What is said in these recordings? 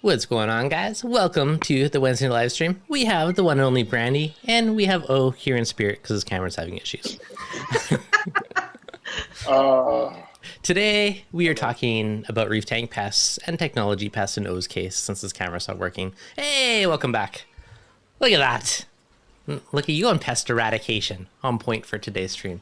What's going on, guys? Welcome to the Wednesday live stream. We have the one and only Brandi, and we have O here in spirit because his camera's having issues. Today, we are talking about reef tank pests and technology pests in O's case since his camera's not working. Hey, welcome back. Look at that. Look at you on pest eradication. On point for today's stream.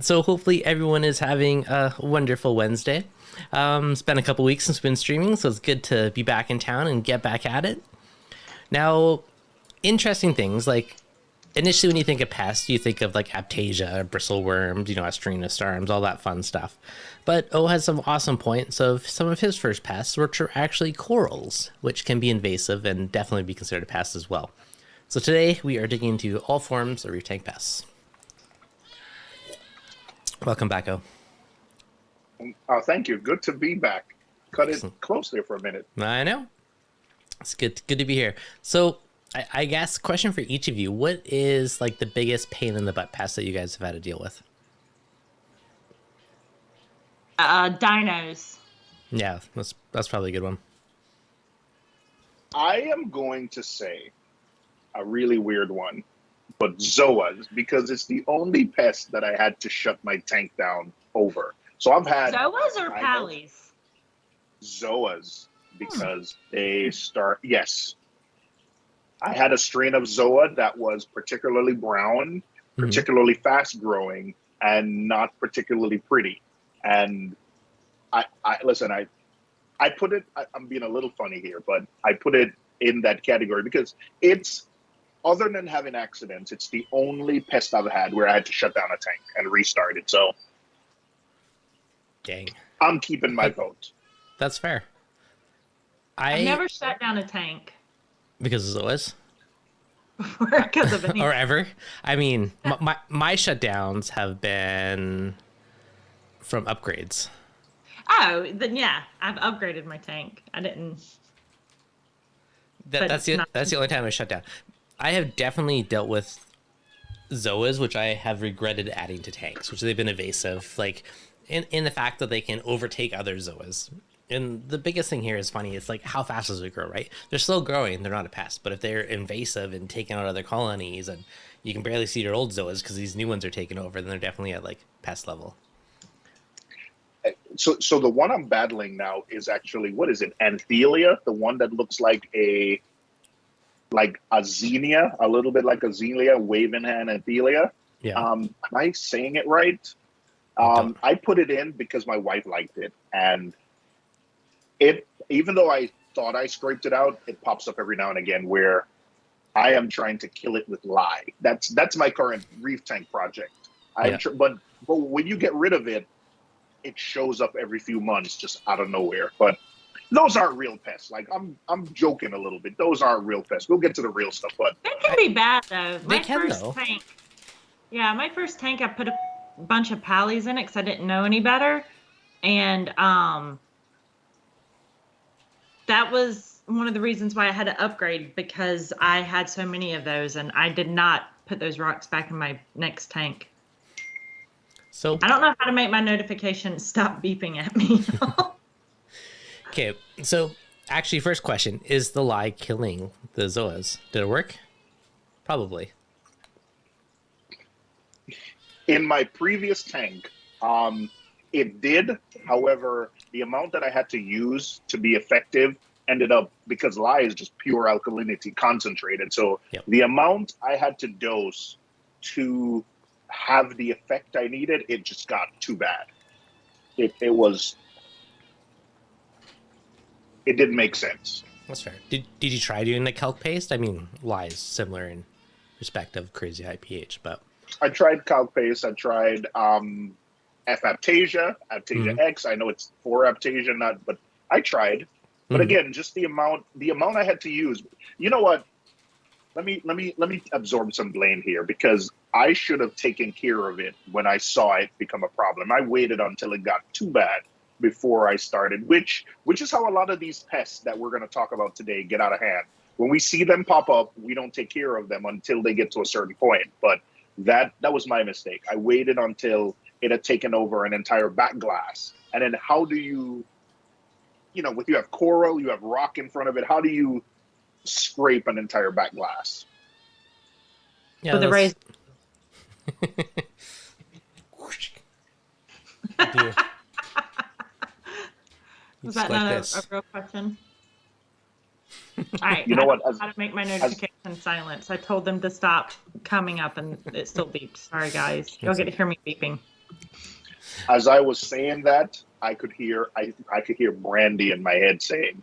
So hopefully everyone is having a wonderful Wednesday. It's been a couple weeks since we've been streaming, so it's good to be back in town and get back at it. Now, interesting things, like initially when you think of pests, you think of like Aptasia, bristleworms, Astrinus storms, all that fun stuff. But O has some awesome points of some of his first pests, which are actually corals, which can be invasive and definitely be considered a pest as well. So today we are digging into all forms of reef tank pests. Welcome back, O. Thank you. Good to be back. Cut it close there for a minute. I know. It's good to be here. So I guess question for each of you, what is like the biggest pain in the butt pest that you guys have had to deal with? Dinos. Yeah, that's probably a good one. I am going to say a really weird one, but zoas, because it's the only pest that I had to shut my tank down over. So I've had Zoas or pallies? Zoas, because they start, yes. I had a strain of zoa that was particularly brown, particularly fast growing, and not particularly pretty. And I listen, I put it, I'm being a little funny here, but I put it in that category because it's, other than having accidents, it's the only pest I've had where I had to shut down a tank and restart it. So dang, I'm keeping my vote. That's fair. I've never shut down a tank. Because of Zoas? Because of any. Or ever. I mean, my shutdowns have been from upgrades. Oh, then yeah, I've upgraded my tank. I didn't. That's the only time I shut down. I have definitely dealt with Zoas, which I have regretted adding to tanks, which they've been evasive, like in the fact that they can overtake other Zoas. And the biggest thing here is funny. It's like, how fast does it grow, right? They're slow growing. They're not a pest. But if they're invasive and taking out other colonies and you can barely see your old Zoas because these new ones are taking over, then they're definitely at like pest level. So the one I'm battling now is actually, what is it? Anthelia, the one that looks like a xenia, a little bit like a xenia, waving hand Anthelia. Yeah. Am I saying it right? I put it in because my wife liked it, and it, even though I thought I scraped it out, it pops up every now and again where I am trying to kill it with lye. That's my current reef tank project. But when you get rid of it, it shows up every few months just out of nowhere. But those aren't real pests. Like I'm joking a little bit. Those aren't real pests. We'll get to the real stuff, but They can be bad though. They can, though. My first tank, I put a bunch of pallies in it because I didn't know any better, and that was one of the reasons why I had to upgrade, because I had so many of those and I did not put those rocks back in my next tank. So I don't know how to make my notifications stop beeping at me. okay, so actually, first question, is the lye killing the Zoas? Did it work? Probably. in my previous tank, it did. However, the amount that I had to use to be effective ended up, because lye is just pure alkalinity concentrated. So the amount I had to dose to have the effect I needed, it just got too bad. It didn't make sense. That's fair. Did you try doing the calc paste? I mean, lye is similar in respect of crazy high pH, but I tried calc paste. I tried Aptasia X. I know it's for Aptasia, not, but I tried. But again, just the amount I had to use. You know what? Let me absorb some blame here, because I should have taken care of it when I saw it become a problem. I waited until it got too bad before I started, which is how a lot of these pests that we're going to talk about today get out of hand. When we see them pop up, we don't take care of them until they get to a certain point. But that was my mistake. I waited until it had taken over an entire back glass. And then how do you with you have coral, you have rock in front of it. How do you scrape an entire back glass? Yeah, With a razor. Do Was just that like not this. a real question? All right. You know I what? don't know how to make my notifications silence. I told them to stop coming up, and it still beeps. Sorry, guys. You'll get to hear me beeping. As I was saying that, I could hear Brandi in my head saying,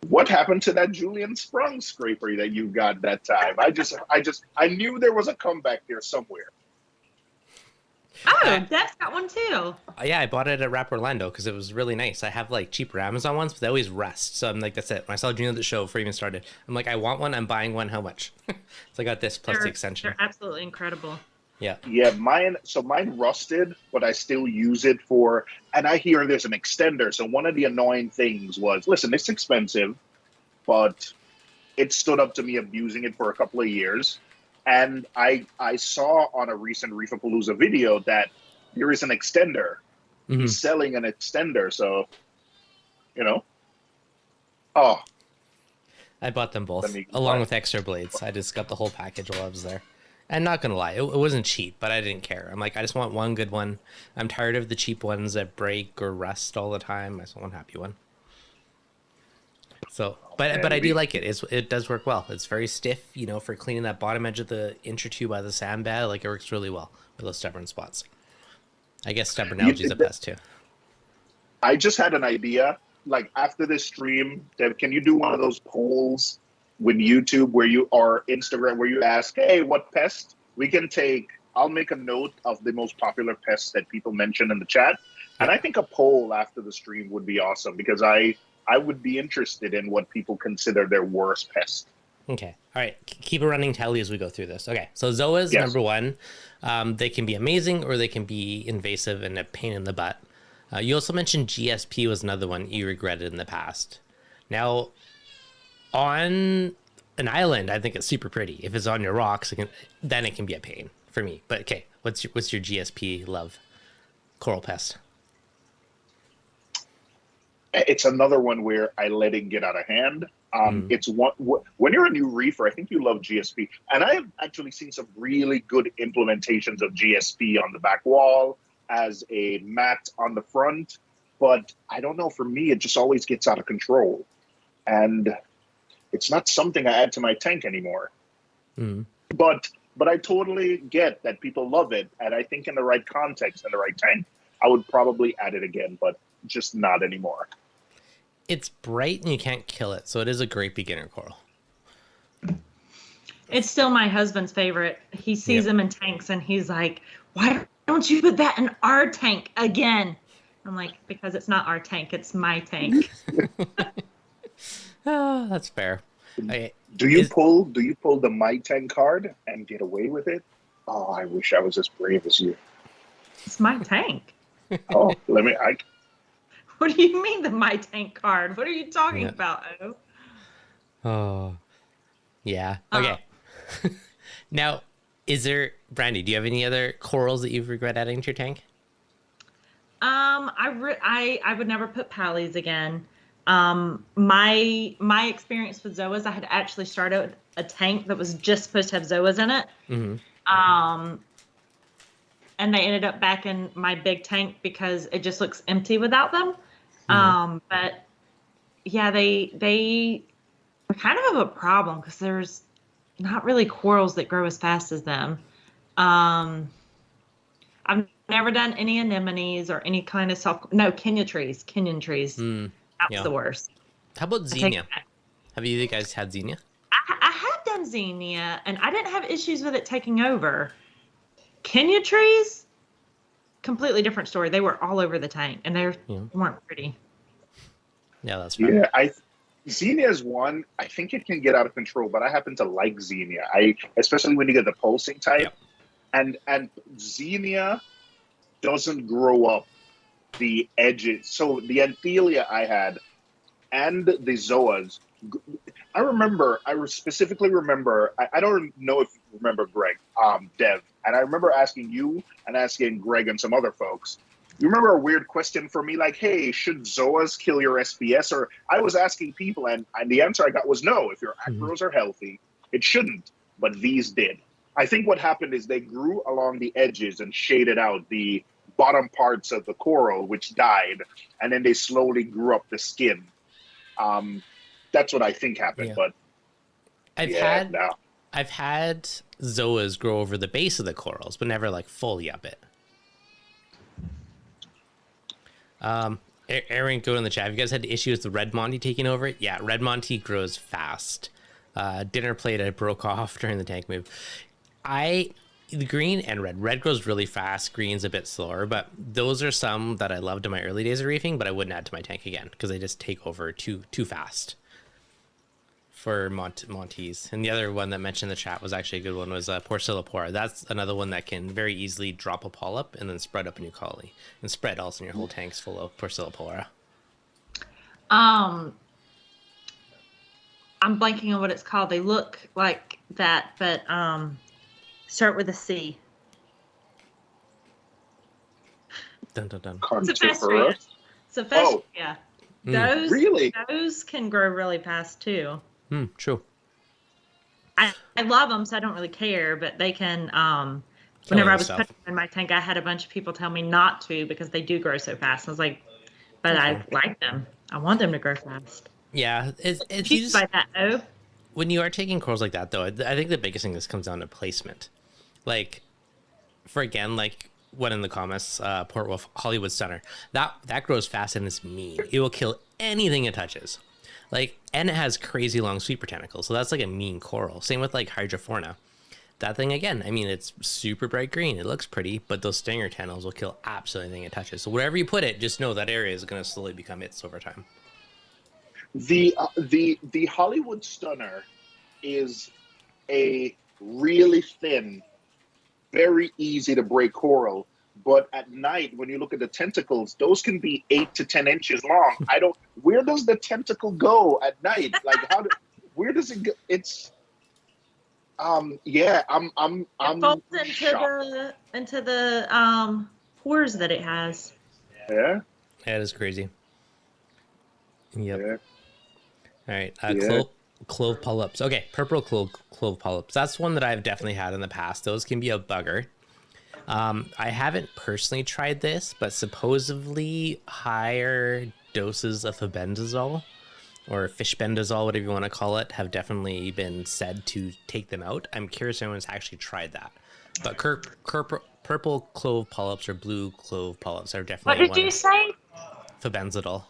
"What happened to that Julian Sprung scraper that you got that time?" I knew there was a comeback there somewhere. Oh, Dev's got one too. Yeah, I bought it at Rap Orlando because it was really nice. I have like cheaper Amazon ones, but they always rust. So I'm like, that's it. When I saw Junior at the show before I even started, I'm like, I want one. I'm buying one. How much? So I got this plus the extension. They're absolutely incredible. Yeah. Yeah, mine rusted, but I still use it for, and I hear there's an extender. So one of the annoying things was, listen, it's expensive, but it stood up to me abusing it for a couple of years. And I saw on a recent Reefapalooza video that there is an extender. Mm-hmm. He's selling an extender. So, oh. I bought them both along with extra blades. I just got the whole package while I was there. And not going to lie, it wasn't cheap, but I didn't care. I'm like, I just want one good one. I'm tired of the cheap ones that break or rust all the time. I just want one happy one. So, but I do like it. It does work well. It's very stiff, for cleaning that bottom edge of the inch or two by the sandbag. Like, it works really well with those stubborn spots. I guess stubborn algae is the best too. I just had an idea. Like, after this stream, Dev, can you do one of those polls with YouTube or Instagram where you ask, hey, what pest? I'll make a note of the most popular pests that people mention in the chat. And I think a poll after the stream would be awesome because I would be interested in what people consider their worst pest. Okay. All right. Keep a running tally as we go through this. Okay. So Zoas, Yes. number one. They can be amazing or they can be invasive and a pain in the butt. You also mentioned GSP was another one you regretted in the past. Now, on an island, I think it's super pretty. If it's on your rocks, then it can be a pain for me. But okay, what's your GSP love? Coral pest. It's another one where I let it get out of hand. It's one when you're a new reefer, I think you love GSP, and I have actually seen some really good implementations of GSP on the back wall as a mat on the front. But I don't know. For me, it just always gets out of control, and it's not something I add to my tank anymore. But I totally get that people love it, and I think in the right context, in the right tank, I would probably add it again, but just not anymore. It's bright and you can't kill it, so it is a great beginner coral. It's still my husband's favorite. He sees them in tanks and he's like, why don't you put that in our tank again? I'm like, because it's not our tank, it's my tank. Oh, that's fair. Okay. Do you pull the My Tank card and get away with it? Oh, I wish I was as brave as you. It's my tank. Oh, What do you mean the My Tank card? What are you talking about, O? Oh, yeah. Okay. Now, Brandi, do you have any other corals that you've regret adding to your tank? I would never put pallies again. My experience with zoas, I had actually started a tank that was just supposed to have zoas in it. Mm-hmm. And they ended up back in my big tank because it just looks empty without them. Mm-hmm. But yeah, they kind of have a problem because there's not really corals that grow as fast as them. I've never done any anemones or any kind of Kenyan trees. That's the worst. How about zinnia? Have you guys had zinnia? I had done zinnia, and I didn't have issues with it taking over. Kenya trees, completely different story. They were all over the tank, and they weren't pretty. Yeah, that's right. Yeah, zinnia is one. I think it can get out of control, but I happen to like zinnia. Especially when you get the pulsing type, and zinnia doesn't grow up the edges. So the anthelia I had and the zoas, I specifically remember, I don't know if you remember Greg, Dev, and I remember asking you and asking Greg and some other folks, You remember a weird question for me, like, hey, should zoas kill your SPS? Or I was asking people, and the answer I got was no. If your acros are healthy, it shouldn't. But these did. I think what happened is they grew along the edges and shaded out the bottom parts of the coral, which died, and then they slowly grew up the skin. That's what I think happened. But I've had zoas grow over the base of the corals, but never like fully up it. Aaron, go in the chat. Have you guys had issues with Red Monty taking over it? Yeah, Red Monty grows fast. Dinner plate I broke off during the tank move. The green and red grows really fast. Green's a bit slower, but those are some that I loved in my early days of reefing, but I wouldn't add to my tank again because they just take over too fast for Montes. And the other one that mentioned in the chat was actually a good one, was Porcellapora. That's another one that can very easily drop a polyp and then spread up a new colony and spread also in your whole tank's full of Porcellapora. I'm blanking on what it's called. They look like that, but start with a C. Dun dun dun. Cephestria. Really? Those can grow really fast too. True. I love them, so I don't really care, but they can, whenever I was putting them in my tank, I had a bunch of people tell me not to because they do grow so fast. I was like, but I like them. I want them to grow fast. Yeah. It's just by that, though. When you are taking corals like that, though, I think the biggest thing this comes down to placement. Like, for again, like one in the comments, Port Wolf, Hollywood Stunner, that grows fast and is mean. It will kill anything it touches. Like, and it has crazy long sweeper tentacles, so that's like a mean coral. Same with like Hydrophorna. That thing again, I mean, it's super bright green. It looks pretty, but those stinger tentacles will kill absolutely anything it touches. So wherever you put it, just know that area is going to slowly become its over time. The Hollywood Stunner is a really thin, very easy to break coral. But at night, when you look at the tentacles, those can be 8 to 10 inches long. Where does the tentacle go at night? Like, where does it go? It's, yeah, I'm it falls shocked. into the pores that it has. Yeah. That is crazy. Yep. Yeah. All right. Clove polyps. Okay, purple clove polyps. That's one that I've definitely had in the past. Those can be a bugger. I haven't personally tried this, but supposedly higher doses of febendazole or fishbendazole, whatever you want to call it, have definitely been said to take them out. I'm curious if anyone's actually tried that. But purple clove polyps or blue clove polyps are definitely. What did you say? Febendazole.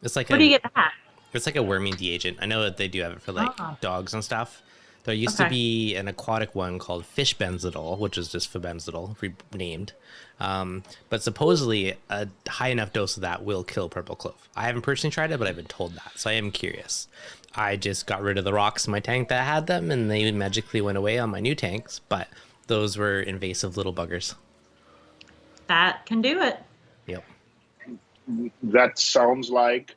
It's like where do you get that? It's like a worming deagent. I know that they do have it for like dogs and stuff. There used to be an aquatic one called fishbenzidol, which is just febenzidol renamed. But supposedly a high enough dose of that will kill purple clove. I haven't personally tried it, but I've been told that, so I am curious. I just got rid of the rocks in my tank that had them, and they magically went away on my new tanks. But those were invasive little buggers. That can do it. Yep. That sounds like,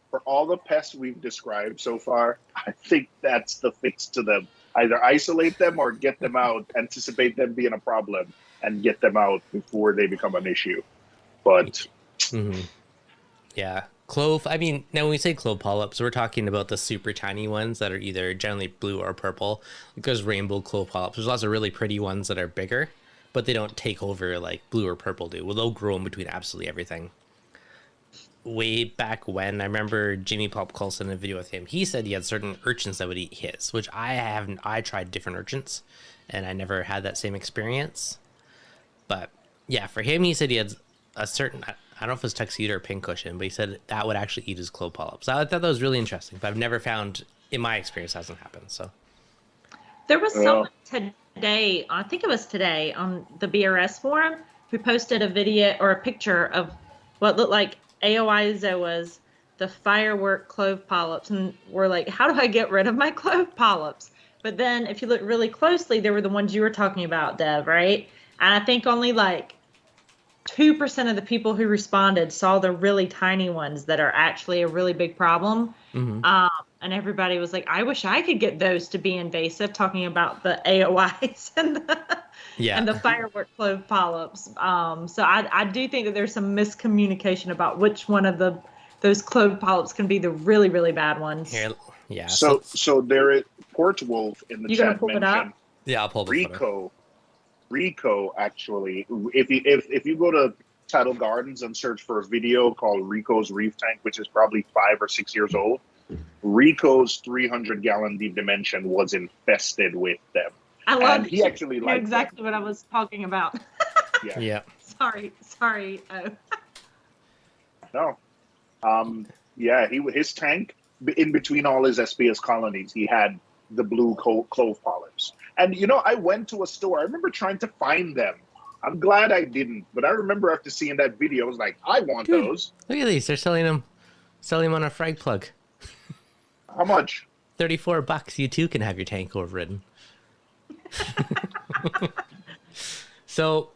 for all the pests we've described so far, I think that's the fix to them. Either isolate them or get them out, anticipate them being a problem, and get them out before they become an issue. But yeah, clove. I mean, now when we say clove polyps, we're talking about the super tiny ones that are either generally blue or purple. Because rainbow clove polyps, there's lots of really pretty ones that are bigger, but they don't take over like blue or purple do. Well, they'll grow in between absolutely everything. Way back when, I remember Jimmy Pop Coulson in a video with him, he said he had certain urchins that would eat his, which I haven't. I tried different urchins and I never had that same experience. But yeah, for him, he said he had a certain, I don't know if it was tuxedo or pincushion, but he said that would actually eat his clove polyps. I thought that was really interesting, but I've never found, in my experience, hasn't happened. So there was someone today, I think it was today, on the BRS forum, who posted a video or a picture of what looked like AOI zoas, the firework clove polyps, and we're like, how do I get rid of my clove polyps? But then if you look really closely, they were the ones you were talking about, Dev, right? And I think only like 2% of the people who responded saw the really tiny ones that are actually a really big problem. And everybody was like, I wish I could get those to be invasive, talking about the AOIs and Yeah. and the firework clove polyps. So I do think that there's some miscommunication about which one of those clove polyps can be the really, really bad ones. Here, yeah. So there is Porch Wolf in the You gonna chat pull it up? mentioned Yeah, I'll pull the photo. Rico actually. If you go to Tidal Gardens and search for a video called Rico's Reef Tank, which is probably 5 or 6 years old, Rico's 300-gallon deep dimension was infested with them. I love and he actually liked exactly them. what I was talking about. Yeah. Sorry. No. Yeah, his tank, in between all his SPS colonies, he had the blue clove polyps. And, I went to a store. I remember trying to find them. I'm glad I didn't. But I remember after seeing that video, I was like, I want those. Look at these. They're selling them on a frag plug. How much? $34. You too can have your tank overridden. So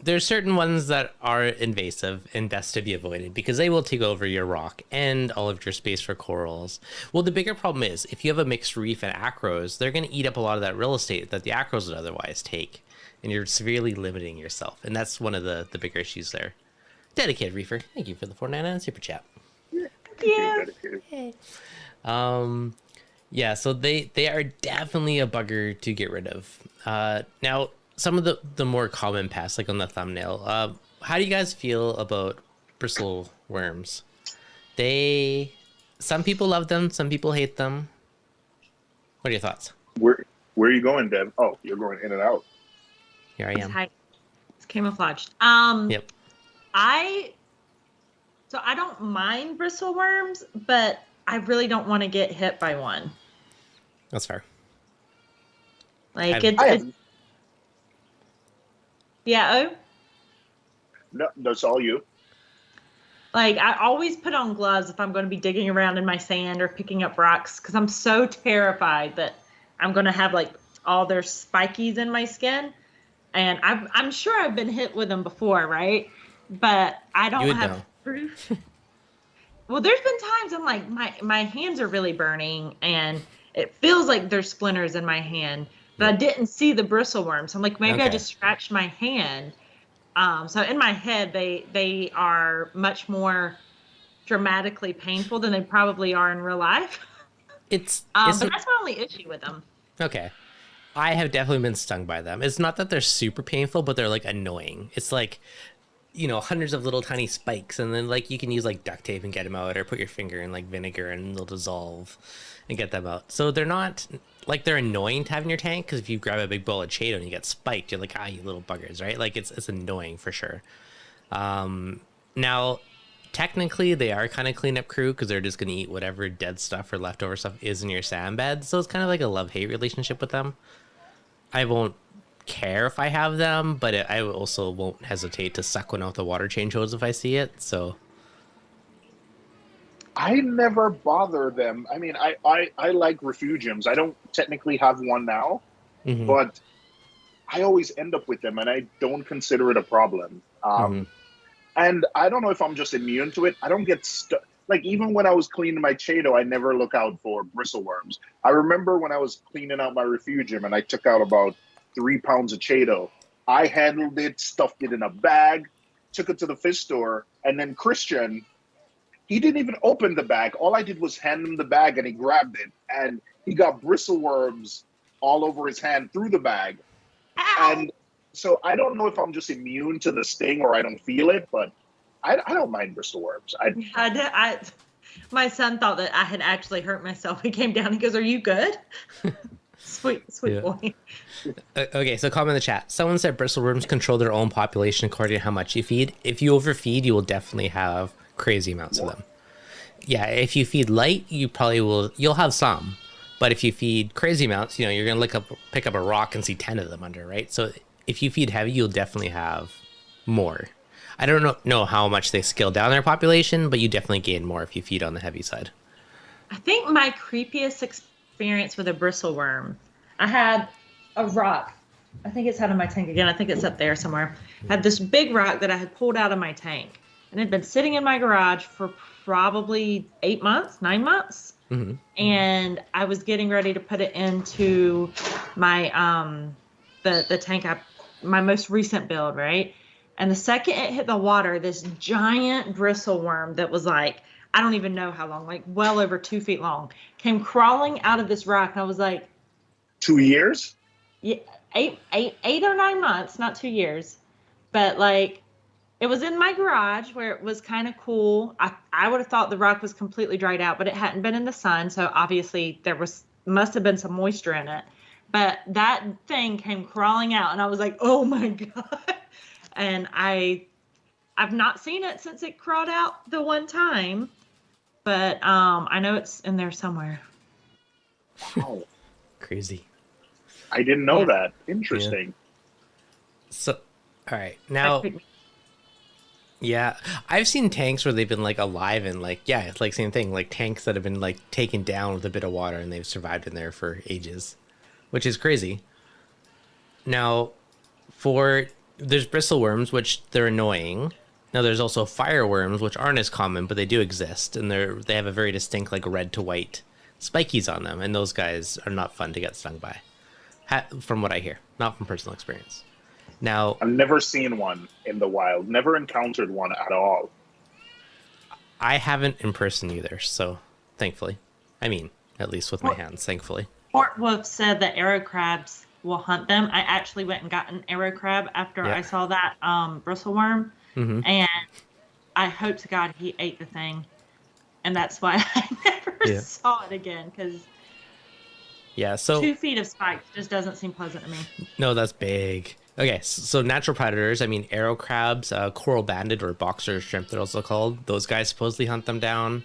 there's certain ones that are invasive and best to be avoided because they will take over your rock and all of your space for corals. Well, the bigger problem is if you have a mixed reef and acros, they're going to eat up a lot of that real estate that the acros would otherwise take, and you're severely limiting yourself. And that's one of the bigger issues there. Dedicated Reefer, thank you for the $4.99 super chat. Yeah. Hey. Yeah, so they are definitely a bugger to get rid of. Now, some of the more common pests, like on the thumbnail, how do you guys feel about bristle worms? Some people love them, some people hate them. What are your thoughts? Where are you going, Dev? Oh, you're going in and out. Here I am. It's camouflaged. Yep. I don't mind bristle worms, but I really don't want to get hit by one. That's fair. Like it's yeah. Oh. No, that's all you. Like I always put on gloves if I'm going to be digging around in my sand or picking up rocks because I'm so terrified that I'm going to have like all their spikies in my skin, and I'm sure I've been hit with them before, right? But I don't have proof. Well, there's been times I'm like my hands are really burning and it feels like there's splinters in my hand, but I didn't see the bristle worms. So I'm like, maybe I just scratched my hand. So in my head, they are much more dramatically painful than they probably are in real life. But that's my only issue with them. Okay. I have definitely been stung by them. It's not that they're super painful, but they're like annoying. It's like, hundreds of little tiny spikes, and then like you can use like duct tape and get them out, or put your finger in like vinegar and they'll dissolve and get them out. So they're not like they're annoying to have in your tank, because if you grab a big bowl of Chaeto and you get spiked, you're like, you little buggers, right? Like it's annoying for sure. Now, technically they are kind of cleanup crew because they're just going to eat whatever dead stuff or leftover stuff is in your sand bed. So it's kind of like a love-hate relationship with them. I won't care if I have them, but I also won't hesitate to suck one out the water change hose if I see it. So I never bother them. I mean, I like refugiums. I don't technically have one now, but I always end up with them, and I don't consider it a problem. And I don't know if I'm just immune to it. I don't get stuck. Like, even when I was cleaning my Chaeto, I never look out for bristleworms. I remember when I was cleaning out my refugium and I took out about 3 pounds of Chaeto. I handled it, stuffed it in a bag, took it to the fish store, and then Christian, he didn't even open the bag. All I did was hand him the bag, and he grabbed it, and he got bristleworms all over his hand through the bag. Ow. And so I don't know if I'm just immune to the sting or I don't feel it, but I don't mind bristleworms. My son thought that I had actually hurt myself. He came down. He goes, "Are you good?" Sweet boy. Okay, so comment in the chat. Someone said bristleworms control their own population according to how much you feed. If you overfeed, you will definitely have crazy amounts of them. Yeah, if you feed light, you'll have some. But if you feed crazy amounts, you're gonna pick up a rock and see 10 of them under, right? So if you feed heavy, you'll definitely have more. I don't know how much they scale down their population, but you definitely gain more if you feed on the heavy side. I think my creepiest experience with a bristleworm, I had a rock. I think it's out of my tank again. I think it's up there somewhere. I had this big rock that I had pulled out of my tank, and it had been sitting in my garage for probably 8 months, 9 months. And I was getting ready to put it into my the tank I my most recent build, right? And the second it hit the water, this giant bristle worm that was like, I don't even know how long, like well over 2 feet long, came crawling out of this rock. And I was like, 2 years? yeah, 8 or 9 months, not 2 years. But like, it was in my garage where it was kind of cool. I would have thought the rock was completely dried out, but it hadn't been in the sun. So obviously must have been some moisture in it. But that thing came crawling out and I was like, oh my God. And I've not seen it since it crawled out the one time, but I know it's in there somewhere. Wow. Crazy. I didn't know that. Interesting. Yeah. So, all right. Now, yeah, I've seen tanks where they've been like alive and like, yeah, it's like same thing, like tanks that have been like taken down with a bit of water and they've survived in there for ages, which is crazy. Now, there's bristleworms, which they're annoying. Now there's also fireworms, which aren't as common, but they do exist, and they have a very distinct like red to white spikies on them, and those guys are not fun to get stung by, from what I hear, not from personal experience. Now, I've never seen one in the wild, never encountered one at all. I haven't in person either, so thankfully. I mean, at least with my hands, thankfully. Fort Wolf said that arrow crabs will hunt them. I actually went and got an arrow crab after I saw that bristleworm, and I hope to God he ate the thing, and that's why I never saw it again, because so 2 feet of spikes just doesn't seem pleasant to me. No, that's big. Okay, so natural predators, I mean, arrow crabs, coral banded or boxer shrimp, they're also called. Those guys supposedly hunt them down.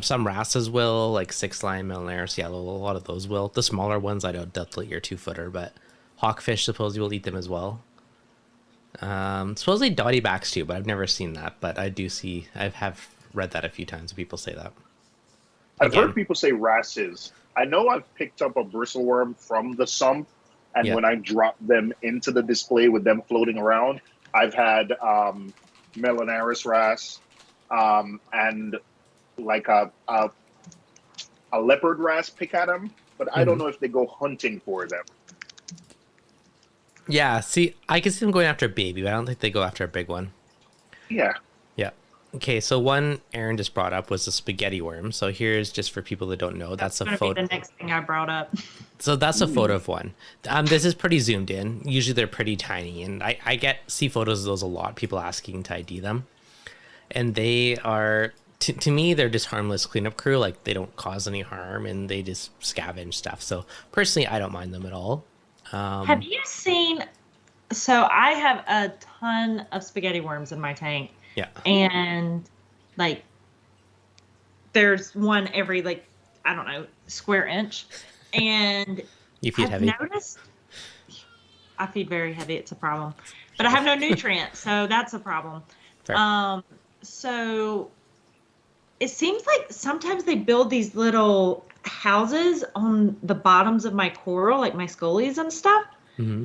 Some wrasses will, like 6-line, Milanaris yellow, a lot of those will. The smaller ones, I don't doubt your 2-footer, but hawkfish supposedly will eat them as well. Supposedly dottybacks too, but I've never seen that. But I have read that a few times. People say that. I've heard people say wrasses. I know I've picked up a bristleworm from the sump, and when I dropped them into the display with them floating around, I've had Milanaris wrasse and like a leopard wrasse pick at them, but I don't know if they go hunting for them. Yeah, see, I can see them going after a baby, but I don't think they go after a big one. Yeah. Yeah. Okay, so one Aaron just brought up was the spaghetti worm. So here's, just for people that don't know, that's a photo. Be the next thing I brought up. So that's a photo of one. This is pretty zoomed in. Usually they're pretty tiny, and I see photos of those a lot. People asking to ID them, and they are. To me, they're just harmless cleanup crew. Like, they don't cause any harm, and they just scavenge stuff. So personally, I don't mind them at all. Have you seen? So I have a ton of spaghetti worms in my tank. Yeah. And like, there's one every, like, I don't know, square inch. And you feed heavy. Noticed I feed very heavy. It's a problem. But I have no nutrients, so that's a problem. Fair. So it seems like sometimes they build these little houses on the bottoms of my coral, like my scollies and stuff. Mm-hmm.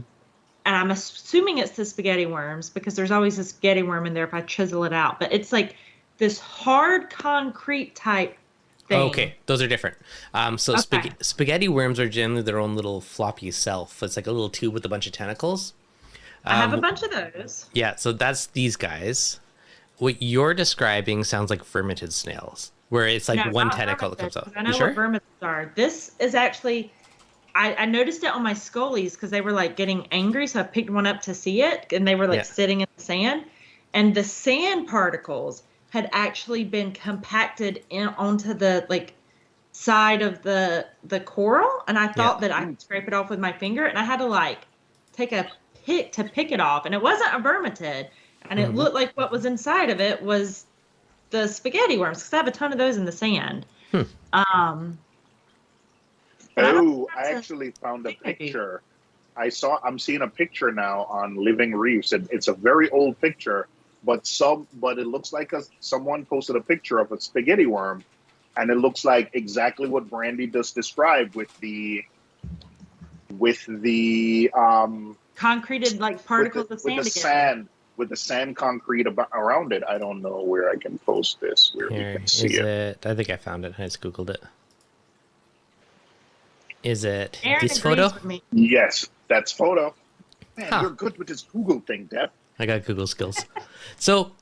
And I'm assuming it's the spaghetti worms, because there's always a spaghetti worm in there if I chisel it out. But it's like this hard concrete type thing. Oh, okay, those are different. Spaghetti worms are generally their own little floppy self. It's like a little tube with a bunch of tentacles. I have a bunch of those. Yeah, so that's these guys. What you're describing sounds like vermitid snails, where it's like one tentacle that comes out. I know what vermitids are. This is actually, I noticed it on my scollies because they were like getting angry, so I picked one up to see it, and they were like sitting in the sand, and the sand particles had actually been compacted onto the like side of the coral, and I thought that I could scrape it off with my finger, and I had to like take a pick to pick it off, and it wasn't a vermitid. And it looked like what was inside of it was the spaghetti worms, because I have a ton of those in the sand. I actually found a picture. I'm seeing a picture now on Living Reefs, and it's a very old picture, but it looks like someone posted a picture of a spaghetti worm, and it looks like exactly what Brandi just described with the concreted like particles of sand. With the sand. With the sand concrete around it. I don't know where I can post this, where you can see it. I think I found it. I just Googled it. Is it Aaron this photo? Yes, that's photo. Man, Huh. you're good with this Google thing, Dev. I got Google skills. So,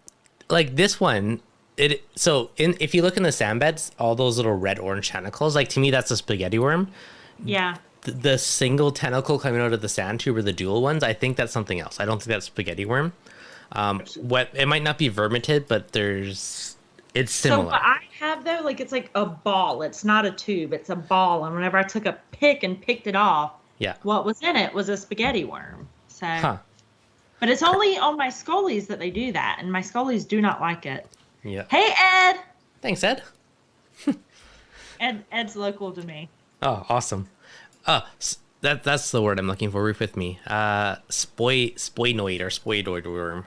like this one, if you look in the sand beds, all those little red orange tentacles, like to me, that's a spaghetti worm. Yeah. The single tentacle coming out of the sand tube or the dual ones, I think that's something else. I don't think that's spaghetti worm. What it might not be vermitid, but it's So similar. what I have though, like it's like a ball. It's not a tube. It's a ball. And whenever I took a pick and picked it off, Yeah. what was in it was a spaghetti worm. So, Huh. but it's only on my scullies that they do that, and my scullies do not like it. Yeah. Hey Ed. Thanks, Ed. Ed's local to me. Oh, awesome. That's the word I'm looking for. Reef with me. Spoinoid or spoidoid worm.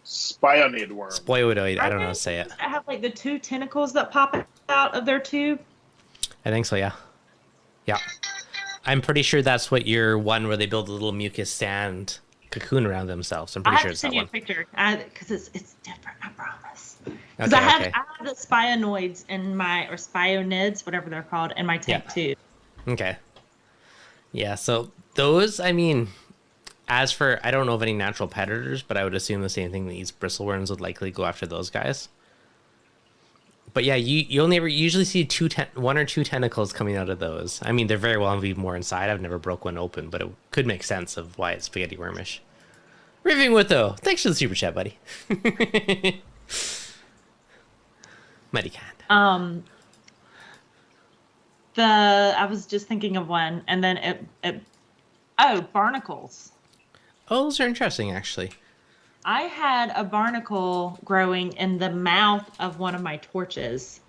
Spionid worm. Spoidoid. I don't know how to say it. I have like the two tentacles that pop out of their tube. I think so. Yeah. Yeah. I'm pretty sure that's what your one where they build a little mucus sand cocoon around themselves. I'm I pretty have sure to it's send that you a one. picture because it's different. I promise. Because Okay, I have okay. the spionoids in my or spionids, whatever they're called, in my tank Yeah. too. Okay. Yeah, so those, I mean, as for, I don't know of any natural predators, but I would assume the same thing that these bristleworms would likely go after those guys. But yeah, you only ever usually see one or two tentacles coming out of those. I mean, they're very well be more inside. I've never broke one open, but it could make sense of why it's spaghetti wormish. Riffing with though, thanks for the super chat, buddy. Mighty kind. I was just thinking of one, and then barnacles. Oh, those are interesting, actually. I had a barnacle growing in the mouth of one of my torches,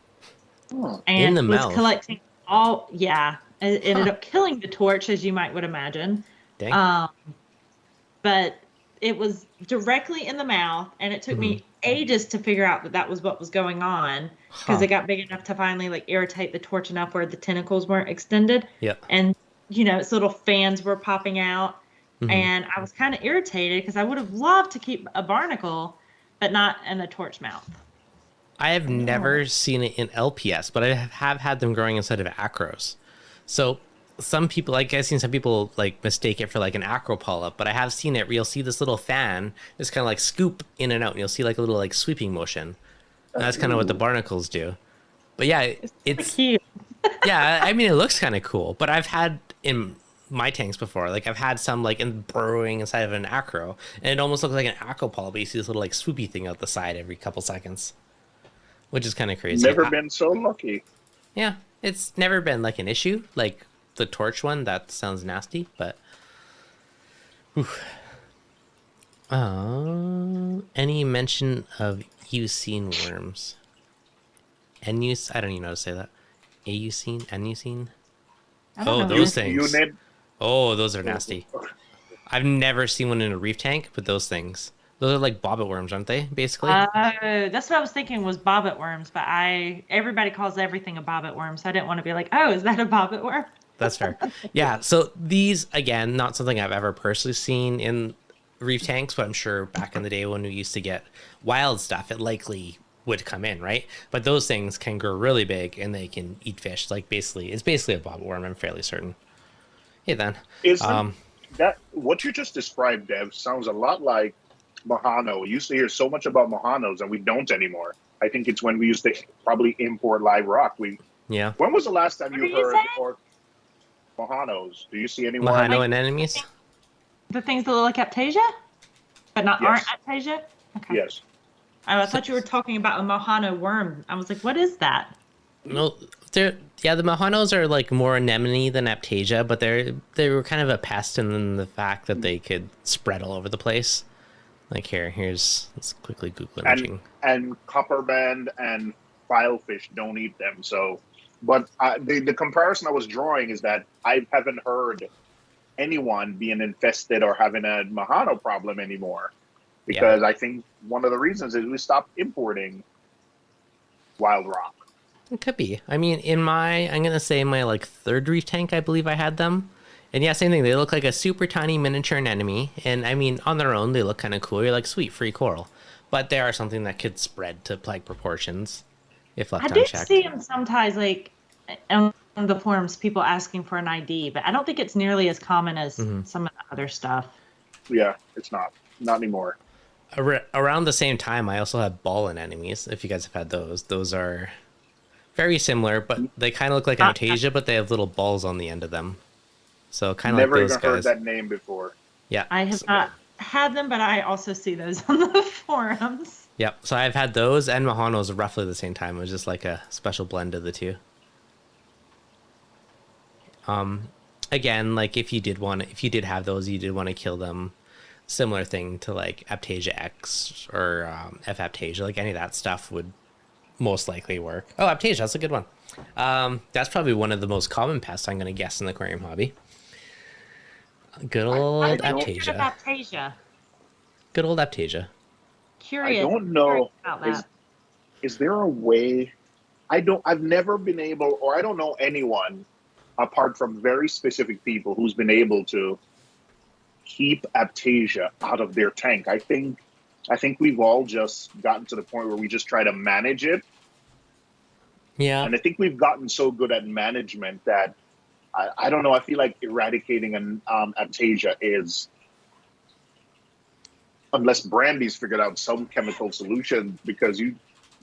Oh. and In the was mouth? collecting all. Yeah, it ended up killing the torch, as you might would imagine. Dang. But it was directly in the mouth, and it took me ages to figure out that was what was going on, because Huh. it got big enough to finally like irritate the torch enough where the tentacles weren't extended. Yep. And its little fans were popping out, and I was kind of irritated because I would have loved to keep a barnacle, but not in the torch mouth. I have never seen it in LPS, but I have had them growing inside of acros. So some people, like I've seen some people like mistake it for like an acro polyp, but I have seen it where you'll see this little fan just kind of like scoop in and out, and you'll see like a little like sweeping motion. And that's kind of what the barnacles do. But yeah, it's Cute. yeah. I mean, it looks kind of cool. But I've had in my tanks before, like I've had some like burrowing inside of an acro, and it almost looks like an acro polyp. But you see this little like swoopy thing out the side every couple seconds, which is kind of crazy. Never been so lucky. Yeah, it's never been like an issue. Like the torch one, that sounds nasty, but. Any mention of eucene worms? I don't even know how to say that. Eucene? Enucene? I don't Oh, know. those things. Unit. Oh, those are nasty. I've never seen one in a reef tank, but those things. Those are like bobbit worms, aren't they? Basically. That's what I was thinking was bobbit worms, but everybody calls everything a bobbit worm, so I didn't want to be like, oh, is that a bobbit worm? That's fair. Yeah. So these, again, not something I've ever personally seen in reef tanks, but I'm sure back in the day when we used to get wild stuff, it likely would come in, right? But those things can grow really big and they can eat fish. Like it's basically a bobbit worm. I'm fairly certain. Hey, then. That what you just described, Dev, sounds a lot like Mahano. We used to hear so much about Mahanos, and we don't anymore. I think it's when we used to probably import live rock. Yeah. When was the last time What you did you heard say? or Mahanos? Do you see any more? Mahano and enemies? The things that look like Aptasia, but aren't Yes. Aptasia? Okay. Yes. Oh, I thought you were talking about a Mohano worm. I was like, what is that? No, the Mahanos are like more anemone than Aptasia, but they were kind of a pest in the fact that they could spread all over the place. Like let's quickly Google imaging. And copperband and filefish don't eat them. So, but the comparison I was drawing is that I haven't heard anyone being infested or having a Mahano problem anymore, because I think one of the reasons is we stopped importing wild rock. It could be. I mean, I'm gonna say my like third reef tank, I believe I had them. And yeah, same thing. They look like a super tiny miniature anemone. And I mean, on their own, they look kind of cool. You're like, sweet, free coral. But they are something that could spread to plague proportions if left I do unchecked. see them sometimes, like on the forums, people asking for an ID, but I don't think it's nearly as common as some of the other stuff. Yeah, it's not anymore. Around the same time, I also have ball anemones. If you guys have had those are very similar, but they kind of look like Aptasia, but they have little balls on the end of them. So kind of like Never those even heard guys. that name before. Yeah. I have not had them, but I also see those on the forums. Yep. So I've had those and Mahanos roughly the same time. It was just like a special blend of the two. Again, like if you did have those, you did want to kill them. Similar thing to like Aptasia X or F Aptasia, like any of that stuff would most likely work. Oh, Aptasia, that's a good one. That's probably one of the most common pests, I'm going to guess, in the aquarium hobby. Good old Aptasia. Aptasia. Good old Aptasia. Curious. I don't know. About that. Is there a way? I've never been able, or I don't know anyone apart from very specific people who's been able to keep Aptasia out of their tank. I think we've all just gotten to the point where we just try to manage it. Yeah. And I think we've gotten so good at management that I don't know. I feel like eradicating an Aptasia is, unless Brandi's figured out some chemical solution,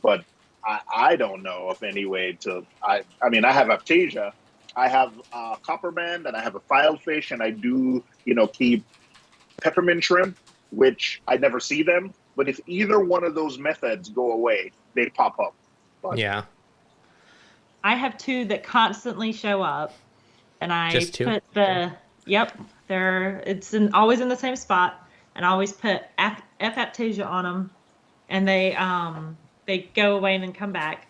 but I don't know of any way to, I mean, I have Aptasia, I have copper band, and I have a filed fish, and I do, keep peppermint shrimp, which I never see them. But if either one of those methods go away, they pop up. But yeah. I have two that constantly show up, and I Just two? put it's always in the same spot, and I always put F Aptasia on them, and they go away and then come back.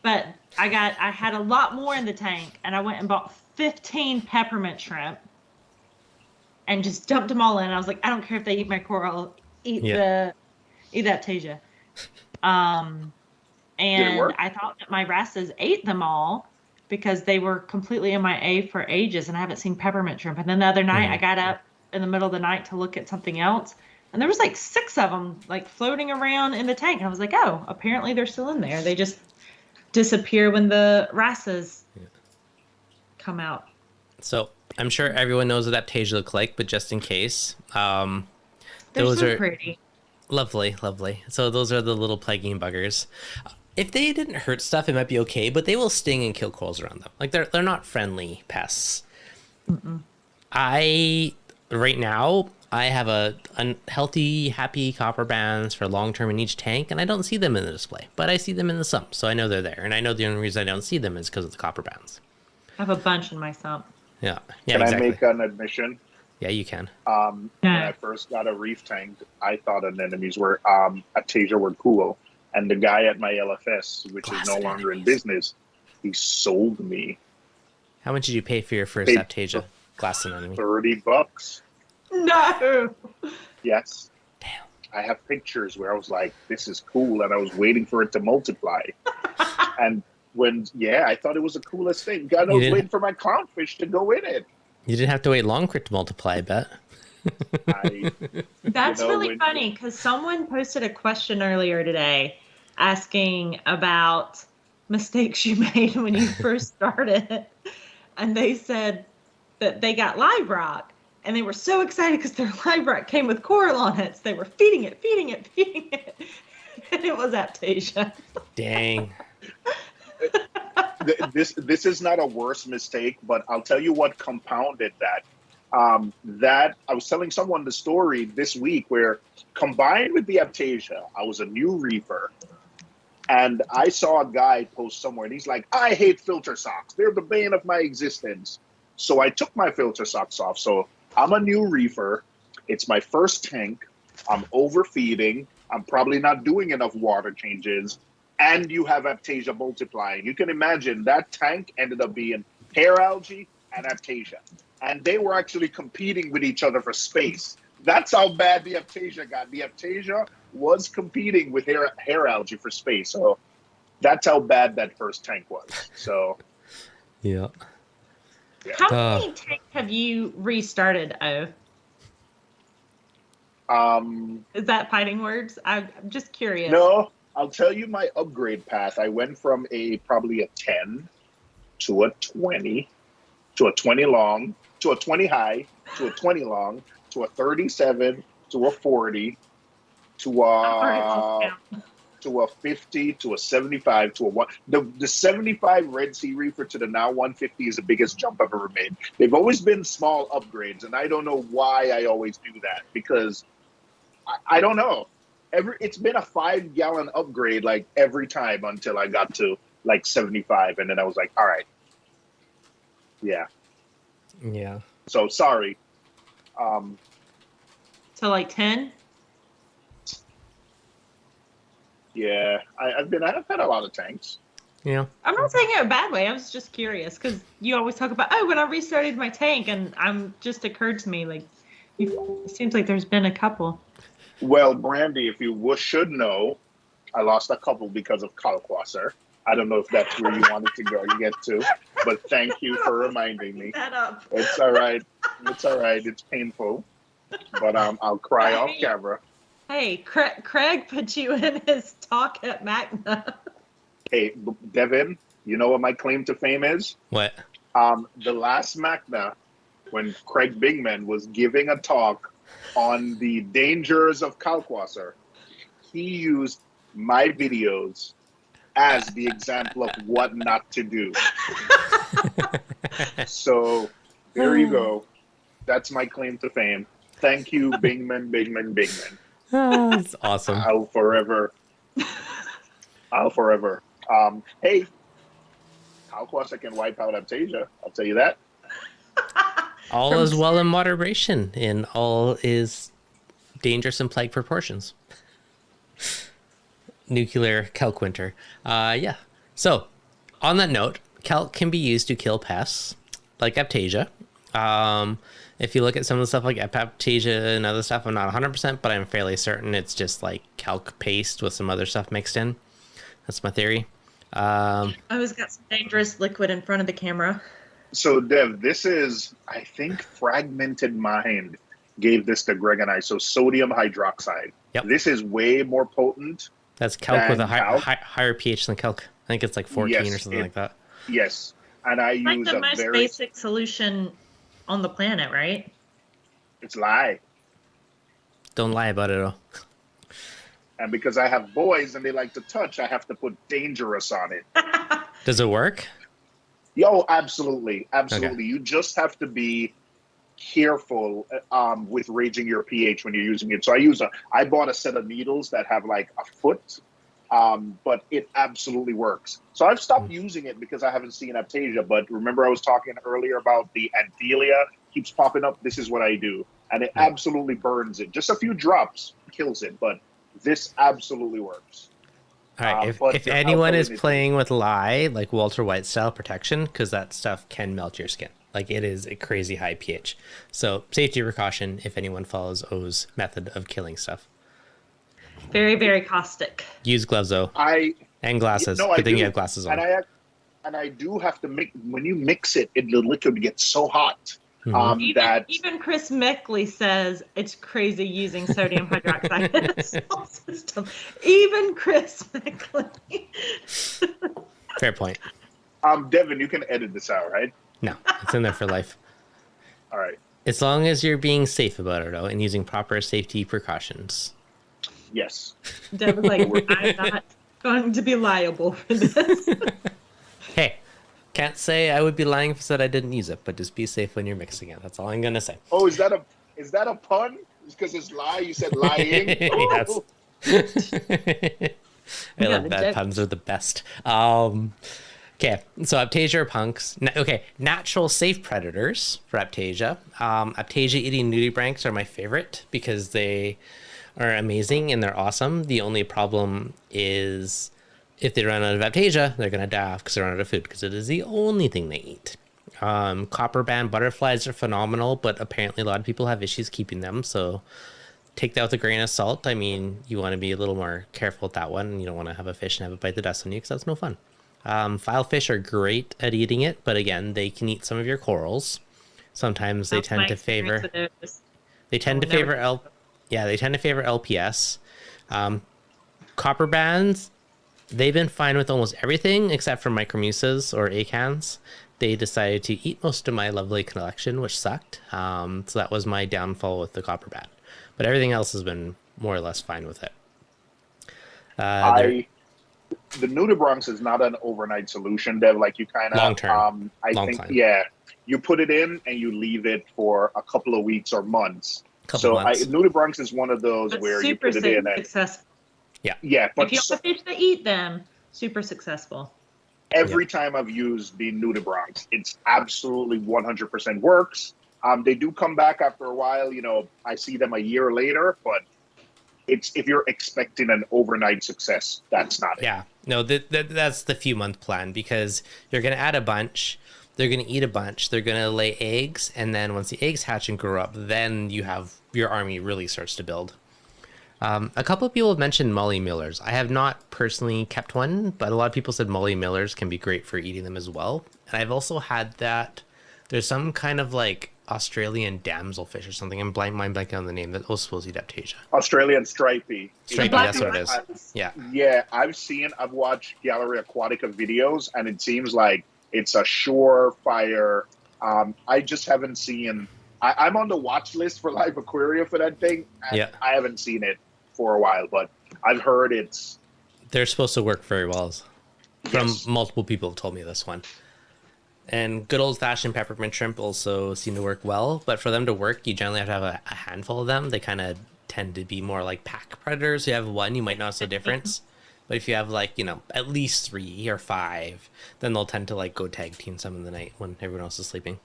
But I had a lot more in the tank, and I went and bought 15 peppermint shrimp and just dumped them all in. I was like, I don't care if they eat my coral, eat the Aptasia. And I thought that my wrasses ate them all because they were completely MIA for ages, and I haven't seen peppermint shrimp. And then the other night, I got up in the middle of the night to look at something else, and there was like 6 of them like floating around in the tank. And I was like, oh, apparently they're still in there. They just disappear when the wrasses come out. So I'm sure everyone knows what Aptasia look like, but just in case, They're those so are pretty. lovely. So those are the little plaguing buggers. If they didn't hurt stuff, it might be okay, but they will sting and kill corals around them. Like they're not friendly pests. Right now, I have a healthy, happy copper bands for long term in each tank, and I don't see them in the display, but I see them in the sump, so I know they're there. And I know the only reason I don't see them is because of the copper bands. I have a bunch in my sump. Yeah, Can exactly. I make an admission? Yeah, you can. When I first got a reef tank, I thought anemones were Aptasia were cool, and the guy at my LFS, which is no longer in business, he sold me. How much did you pay for your first Aptasia glass anemone? $30. No. Yes. Damn. I have pictures where I was like, this is cool, and I was waiting for it to multiply. And I thought it was the coolest thing. God, I was waiting for my clownfish to go in it. You didn't have to wait long for it to multiply, I bet. That's really funny, because someone posted a question earlier today asking about mistakes you made when you first started. And they said that they got live rock, and they were so excited because their live rock came with coral on it. So they were feeding it. And it was Aptasia. Dang. This is not a worse mistake, but I'll tell you what compounded that. That I was telling someone the story this week where, combined with the Aptasia, I was a new reefer, and I saw a guy post somewhere, and he's like, I hate filter socks. They're the bane of my existence. So I took my filter socks off. So I'm a new reefer. It's my first tank. I'm overfeeding. I'm probably not doing enough water changes. And you have Aptasia multiplying. You can imagine that tank ended up being hair algae and Aptasia. And they were actually competing with each other for space. That's how bad the Aptasia got. The Aptasia was competing with hair algae for space. So that's how bad that first tank was. So, yeah. How many tanks have you restarted, Is that fighting words? I'm just curious. No, I'll tell you my upgrade path. I went from probably a 10 to a 20 to a 20 long to a 20 high to a 20 long to a 37 to a 40 to a 50 to a 75 to a 1. The 75 Red Sea Reefer to the now 150 is the biggest jump I've ever made. They've always been small upgrades, and I don't know why I always do that, because I don't know. It's been a 5-gallon upgrade like every time until I got to like 75, and then I was like, all right, yeah. So sorry. So like 10. Yeah, I've had a lot of tanks. Yeah. I'm not saying it in a bad way. I was just curious because you always talk about, when I restarted my tank, and just occurred to me, like, it seems like there's been a couple. Well, Brandi, if you should know, I lost a couple because of Kalkwasser. I don't know if that's where you wanted to go get to, but thank you for reminding me. That up. It's all right. It's all right. It's painful, but I'll cry off camera. Hey, Craig put you in his talk at Magna. Hey, Devin, you know what my claim to fame is? What? The last Magna, when Craig Bingman was giving a talk on the dangers of Kalkwasser, he used my videos as the example of what not to do. So there you go. That's my claim to fame. Thank you, Bingman. Oh, that's awesome. I'll forever. Hey, Kalkwasser can wipe out Aptasia. I'll tell you that. All is well in moderation, and all is dangerous in plague proportions. Nuclear kelk winter. Yeah. So, on that note, kelk can be used to kill pests like Aptasia. If you look at some of the stuff like Aptasia and other stuff, I'm not 100%, but I'm fairly certain it's just like kelk paste with some other stuff mixed in. That's my theory. I always got some dangerous liquid in front of the camera. So, Dev, this is, I think, Fragmented Mind gave this to Greg and I. So, sodium hydroxide. Yep. This is way more potent. That's kelk with a higher pH than kelk. I think it's like 14 or something like that. Yes. And I like use the a most very basic solution on the planet, right? It's lye. Don't lie about it all. And because I have boys and they like to touch, I have to put dangerous on it. Does it work? Yo, absolutely. Absolutely. Okay. You just have to be careful with raising your pH when you're using it. So I bought a set of needles that have like a foot, but it absolutely works. So I've stopped using it because I haven't seen Aptasia, but remember I was talking earlier about the Anthelia keeps popping up. This is what I do. And it absolutely burns it. Just a few drops kills it, but this absolutely works. All right, if anyone is playing with lye, like Walter White style protection, because that stuff can melt your skin. Like, it is a crazy high pH. So safety precaution if anyone follows O's method of killing stuff. Very, very caustic. Use gloves though. And glasses. No, Good thing you have glasses on. And I do have to mix, when you mix it, the liquid gets so hot. Even Chris Meckley says it's crazy using sodium hydroxide in a salt system. Even Chris Meckley. Fair point. Devin, you can edit this out, right? No, it's in there for life. All right. As long as you're being safe about it, though, and using proper safety precautions. Yes. Devin's like, I'm not going to be liable for this. Hey, can't say I would be lying if I said I didn't use it, but just be safe when you're mixing it. That's all I'm gonna say. Oh, is that a pun? Because it's lie. You said lying. Yes. I love that. Puns are the best. Okay, so Aptasia are punks. Natural safe predators for Aptasia. Aptasia eating nudibranchs are my favorite because they are amazing and they're awesome. The only problem is if they run out of Aptasia, they're going to die off because they run out of food because it is the only thing they eat. Copper band butterflies are phenomenal, but apparently a lot of people have issues keeping them, so take that with a grain of salt. I mean, you want to be a little more careful with that one. You don't want to have a fish and have it bite the dust on you because that's no fun. Filefish are great at eating it, but again, they can eat some of your corals. Sometimes they tend to favor LPS. Copper bands, they've been fine with almost everything except for micromucas or acans. they decided to eat most of my lovely collection, which sucked. So that was my downfall with the copperbat. But everything else has been more or less fine with it. The nudibranchs is not an overnight solution. They're like you kind of long term. I long think time. yeah, you put it in and you leave it for a couple of weeks or months. Months. Nudibranchs is one of those But where you put it in and successful. yeah, but if you have a fish to eat them, super successful. Every time I've used the nudibranchs, it's absolutely 100% works. They do come back after a while. You know, I see them a year later, but it's if you're expecting an overnight success, that's not it. Yeah, no, that's the few month plan, because you're going to add a bunch, they're going to eat a bunch, they're going to lay eggs, and then once the eggs hatch and grow up, then you have your army really starts to build. A couple of people have mentioned Molly Millers. I have not personally kept one, but a lot of people said Molly Millers can be great for eating them as well. And I've also had that. There's some kind of like Australian damselfish or something. I'm blanking on the name. That was supposed to eat Aptasia. Australian stripey. Stripey, that's what it is. Yeah. Yeah, I've watched Gallery Aquatica videos, and it seems like it's a surefire. I just haven't seen. I'm on the watch list for Live Aquaria for that thing. And I haven't seen it for a while, but I've heard they're supposed to work very well. From multiple people have told me this one. And good old-fashioned peppermint shrimp also seem to work well, but for them to work, you generally have to have a handful of them. They kind of tend to be more like pack predators. You have one, you might notice a difference. But if you have like, you know, at least 3 or 5, then they'll tend to like go tag team some in the night when everyone else is sleeping.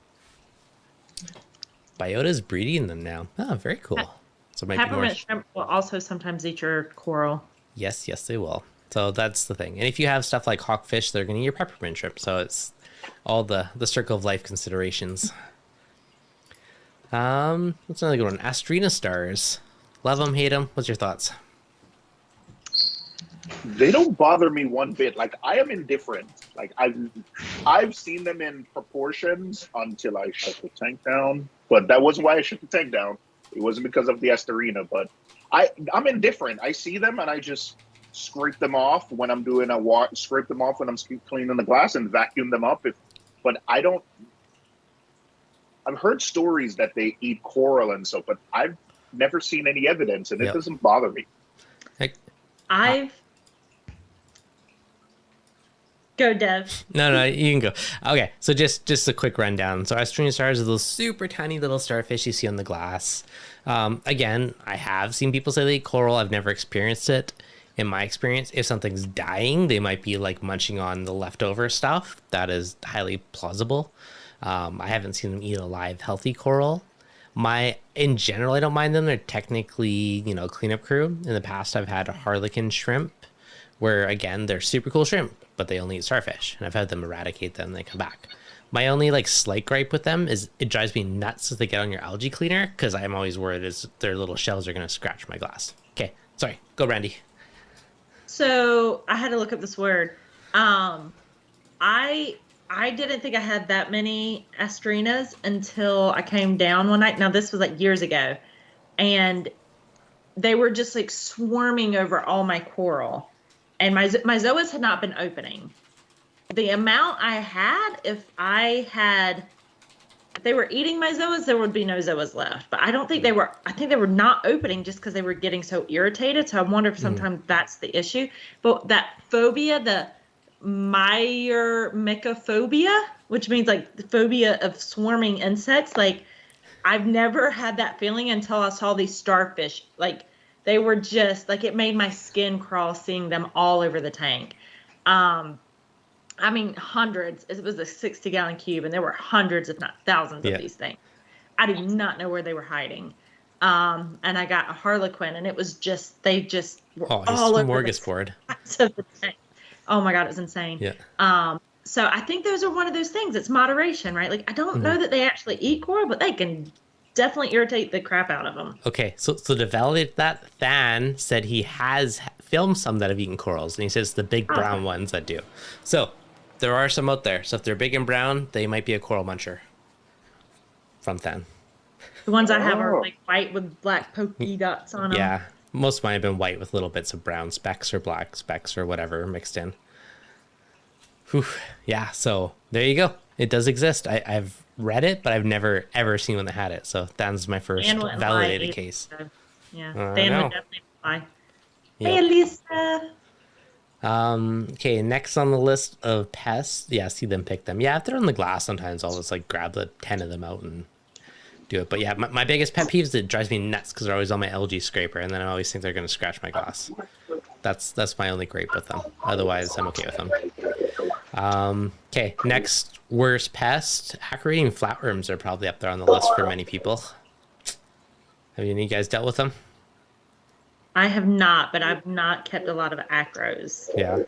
Biota's breeding them now. Oh, very cool. So it might Peppermint be more... shrimp will also sometimes eat your coral. Yes, they will. So that's the thing. And if you have stuff like hawkfish, they're going to eat your peppermint shrimp. So it's all the circle of life considerations. What's another good one? Astrina stars. Love them, hate them. What's your thoughts? They don't bother me one bit. Like, I am indifferent. Like, I've seen them in proportions until I shut the tank down. But that wasn't why I shut the tank down. It wasn't because of the Asterina. But I'm indifferent. I see them and I just scrape them off when I'm doing scrape them off when I'm cleaning the glass and vacuum them up. But I don't. I've heard stories that they eat coral and so, but I've never seen any evidence, and it doesn't bother me. Go, Dev. No, you can go. Okay, so just a quick rundown. So Astrina stars are those super tiny little starfish you see on the glass. Again, I have seen people say they eat coral. I've never experienced it. In my experience, if something's dying, they might be like munching on the leftover stuff. That is highly plausible. I haven't seen them eat a live, healthy coral. In general, I don't mind them. They're technically, cleanup crew. In the past, I've had harlequin shrimp, where again, they're super cool shrimp, but they only eat starfish. And I've had them eradicate them and they come back. My only slight gripe with them is it drives me nuts if they get on your algae cleaner, because I'm always worried their little shells are going to scratch my glass. Okay, sorry. Go, Brandi. So I had to look up this word. I didn't think I had that many astrinas until I came down one night. Now this was years ago, and they were just swarming over all my coral, and my zoas had not been opening. The amount I had, if they were eating my zoas, there would be no zoas left. But I don't think they were. I think they were not opening just because they were getting so irritated. So I wonder if sometimes that's the issue. But that phobia, the myrmecophobia, which means the phobia of swarming insects, I've never had that feeling until I saw these starfish. They were just it made my skin crawl seeing them all over the tank. I mean, hundreds. It was a 60-gallon cube, and there were hundreds, if not thousands, of these things. I did not know where they were hiding. And I got a harlequin, and it was they just were all over smorgasbord of the tank. Oh my God, it was insane. Yeah. So I think those are one of those things. It's moderation, right? I don't know that they actually eat coral, but they can definitely irritate the crap out of them. Okay, so to validate that, Than said he has filmed some that have eaten corals, and he says the big brown ones that do. So there are some out there. So if they're big and brown, they might be a coral muncher. From Than. The ones I have are white with black pokey dots on them. Yeah, most of mine have been white with little bits of brown specks or black specks or whatever mixed in. Whew. Yeah, so there you go. It does exist. I've read it, but I've never ever seen one that had it. So that's my first Dan wouldn't buy validated it case. either, so, yeah, I Dan know. would definitely buy. Hey, Yep. Lisa. Okay, next on the list of pests. Yeah, see them pick them. Yeah, if they're on the glass, sometimes I'll just like grab the 10 of them out and do it. But yeah, my biggest pet peeve is it drives me nuts because they're always on my LG scraper, and then I always think they're going to scratch my glass. That's my only gripe with them. Otherwise, I'm okay with them. Okay, next worst pest. Aquarium flatworms are probably up there on the list for many people. Have any of you guys dealt with them? I have not, but I've not kept a lot of acros. Yeah.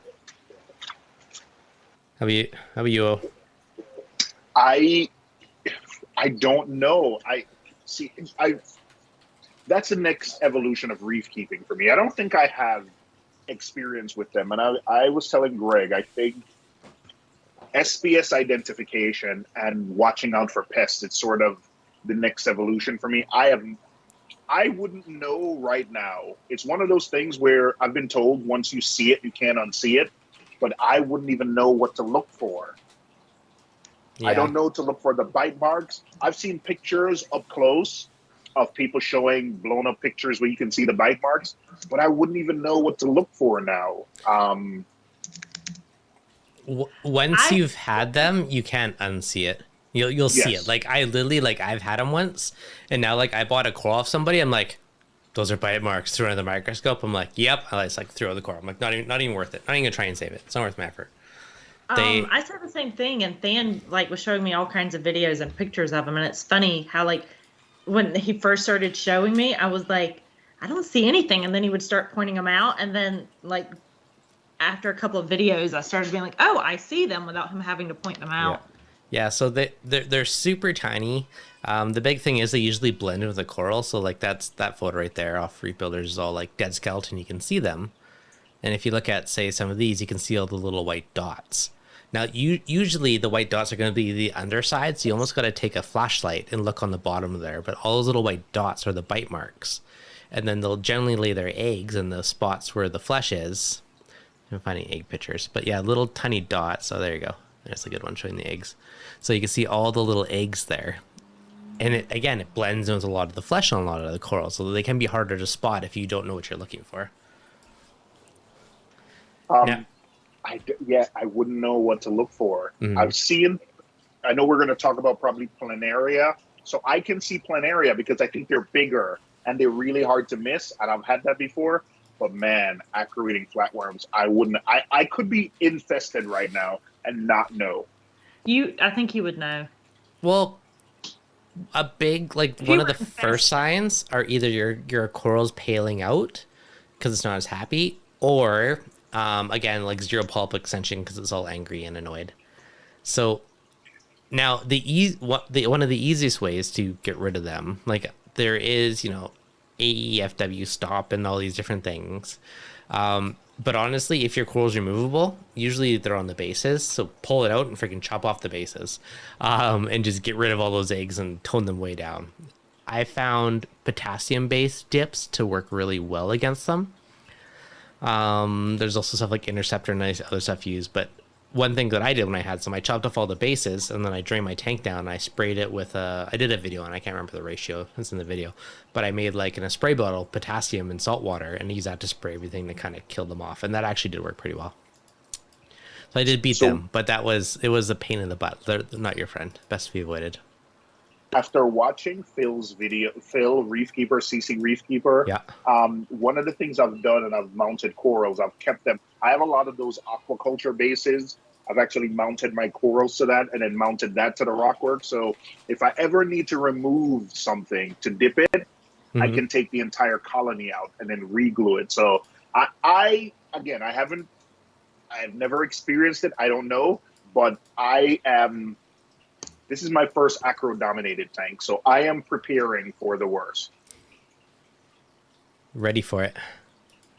How about you? O? I don't know. I see. That's the next evolution of reef keeping for me. I don't think I have experience with them, and I was telling Greg, I think SPS identification and watching out for pests, it's sort of the next evolution for me. I wouldn't know right now. It's one of those things where I've been told once you see it, you can't unsee it, but I wouldn't even know what to look for. Yeah. I don't know to look for the bite marks. I've seen pictures up close of people showing blown up pictures where you can see the bite marks, but I wouldn't even know what to look for now. Once you've had them, you can't unsee it. You'll see Yes. it. Like I literally I've had them once, and now I bought a coral off somebody. I'm like, those are bite marks. Through under the microscope. I'm like, yep. I just throw the coral. I'm like, not even worth it. Not even gonna try and save it. It's not worth my effort. I said the same thing, and Than was showing me all kinds of videos and pictures of them, and it's funny how when he first started showing me, I was like, I don't see anything, and then he would start pointing them out, and then after a couple of videos, I started being like, oh, I see them without him having to point them out. Yeah, so they're super tiny. The big thing is they usually blend with the coral. So that's that photo right there off Reef Builders is all dead skeleton. You can see them, and if you look at say some of these, you can see all the little white dots. Now, usually the white dots are going to be the underside, so you almost got to take a flashlight and look on the bottom of there. But all those little white dots are the bite marks, and then they'll generally lay their eggs in the spots where the flesh is. I'm finding egg pictures, but yeah, little tiny dots. Oh, there you go. There's a good one showing the eggs. So you can see all the little eggs there. And it blends in with a lot of the flesh on a lot of the coral, so they can be harder to spot if you don't know what you're looking for. I wouldn't know what to look for. Mm-hmm. I know we're going to talk about probably planaria. So I can see planaria because I think they're bigger and they're really hard to miss. And I've had that before. But man, acro-eating flatworms, I could be infested right now and not know. I think you would know. Well, a big, one of the first signs are either your coral's paling out because it's not as happy, or again, zero pulp extension because it's all angry and annoyed. So now one of the easiest ways to get rid of them, there is, AEFW stop and all these different things. But honestly, if your coral's removable, usually they're on the bases. So pull it out and freaking chop off the bases, and just get rid of all those eggs and tone them way down. I found potassium-based dips to work really well against them. There's also stuff like Interceptor and other stuff used, but one thing that I did when I had some, I chopped off all the bases and then I drained my tank down and I sprayed it with I did a video and I can't remember the ratio, it's in the video, but I made in a spray bottle potassium and salt water and used that to spray everything to kind of kill them off, and that actually did work pretty well. So I did beat them, but it was a pain in the butt. They're not your friend. Best to be avoided. After watching Phil's video, Phil Reefkeeper, CC Reefkeeper, one of the things I've done, and I've mounted corals, I've kept them. I have a lot of those aquaculture bases. I've actually mounted my corals to that and then mounted that to the rockwork. So if I ever need to remove something to dip it, I can take the entire colony out and then re-glue it. So I've never experienced it. I don't know, but this is my first acro-dominated tank, so I am preparing for the worst. Ready for it.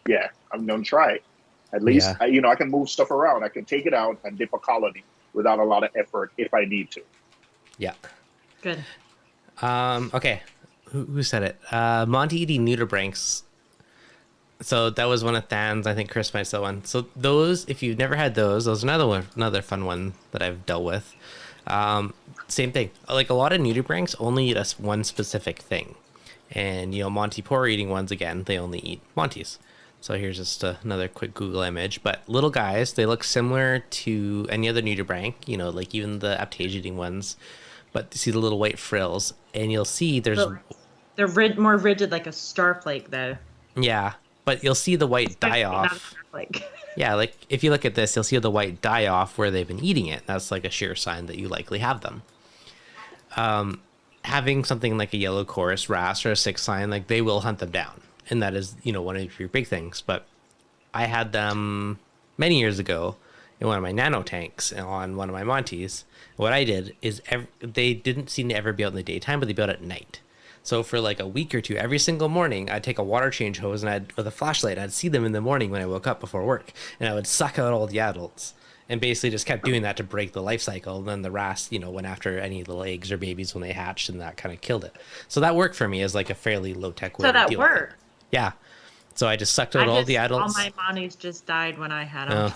Yeah, I'm going to try it. At least, I can move stuff around. I can take it out and dip a colony without a lot of effort if I need to. Yeah. Good. Okay. Who said it? Monty eating nudibranchs. So that was one of Than's. I think Chris might say one. So those, if you've never had those are another fun one that I've dealt with. Same thing. Like a lot of nudibranchs only eat us one specific thing. And, Monty Poor eating ones, again, they only eat Monties. So here's just another quick Google image. But little guys, they look similar to any other nudibranch, like even the aptage eating ones. But you see the little white frills, and you'll see They're more rigid, like a starflake, though. Yeah, but you'll see the white die off. Yeah, like if you look at this, you'll see the white die off where they've been eating it. That's like a sure sign that you likely have them. Having something like a yellow chorus wrasse or a sixth sign, like they will hunt them down, and that is one of your big things. But I had them many years ago in one of my nano tanks on one of my Monties. What I did is they didn't seem to ever be out in the daytime, but they'd be out at night. So for like a week or two, every single morning, I'd take a water change hose and with a flashlight, I'd see them in the morning when I woke up before work, and I would suck out all the adults, and basically just kept doing that to break the life cycle. And then the wrasse, went after any little eggs or babies when they hatched, and that kind of killed it. So that worked for me as like a fairly low tech way. So that worked. Yeah. So I just sucked out all the adults. All my Monties just died when I had them.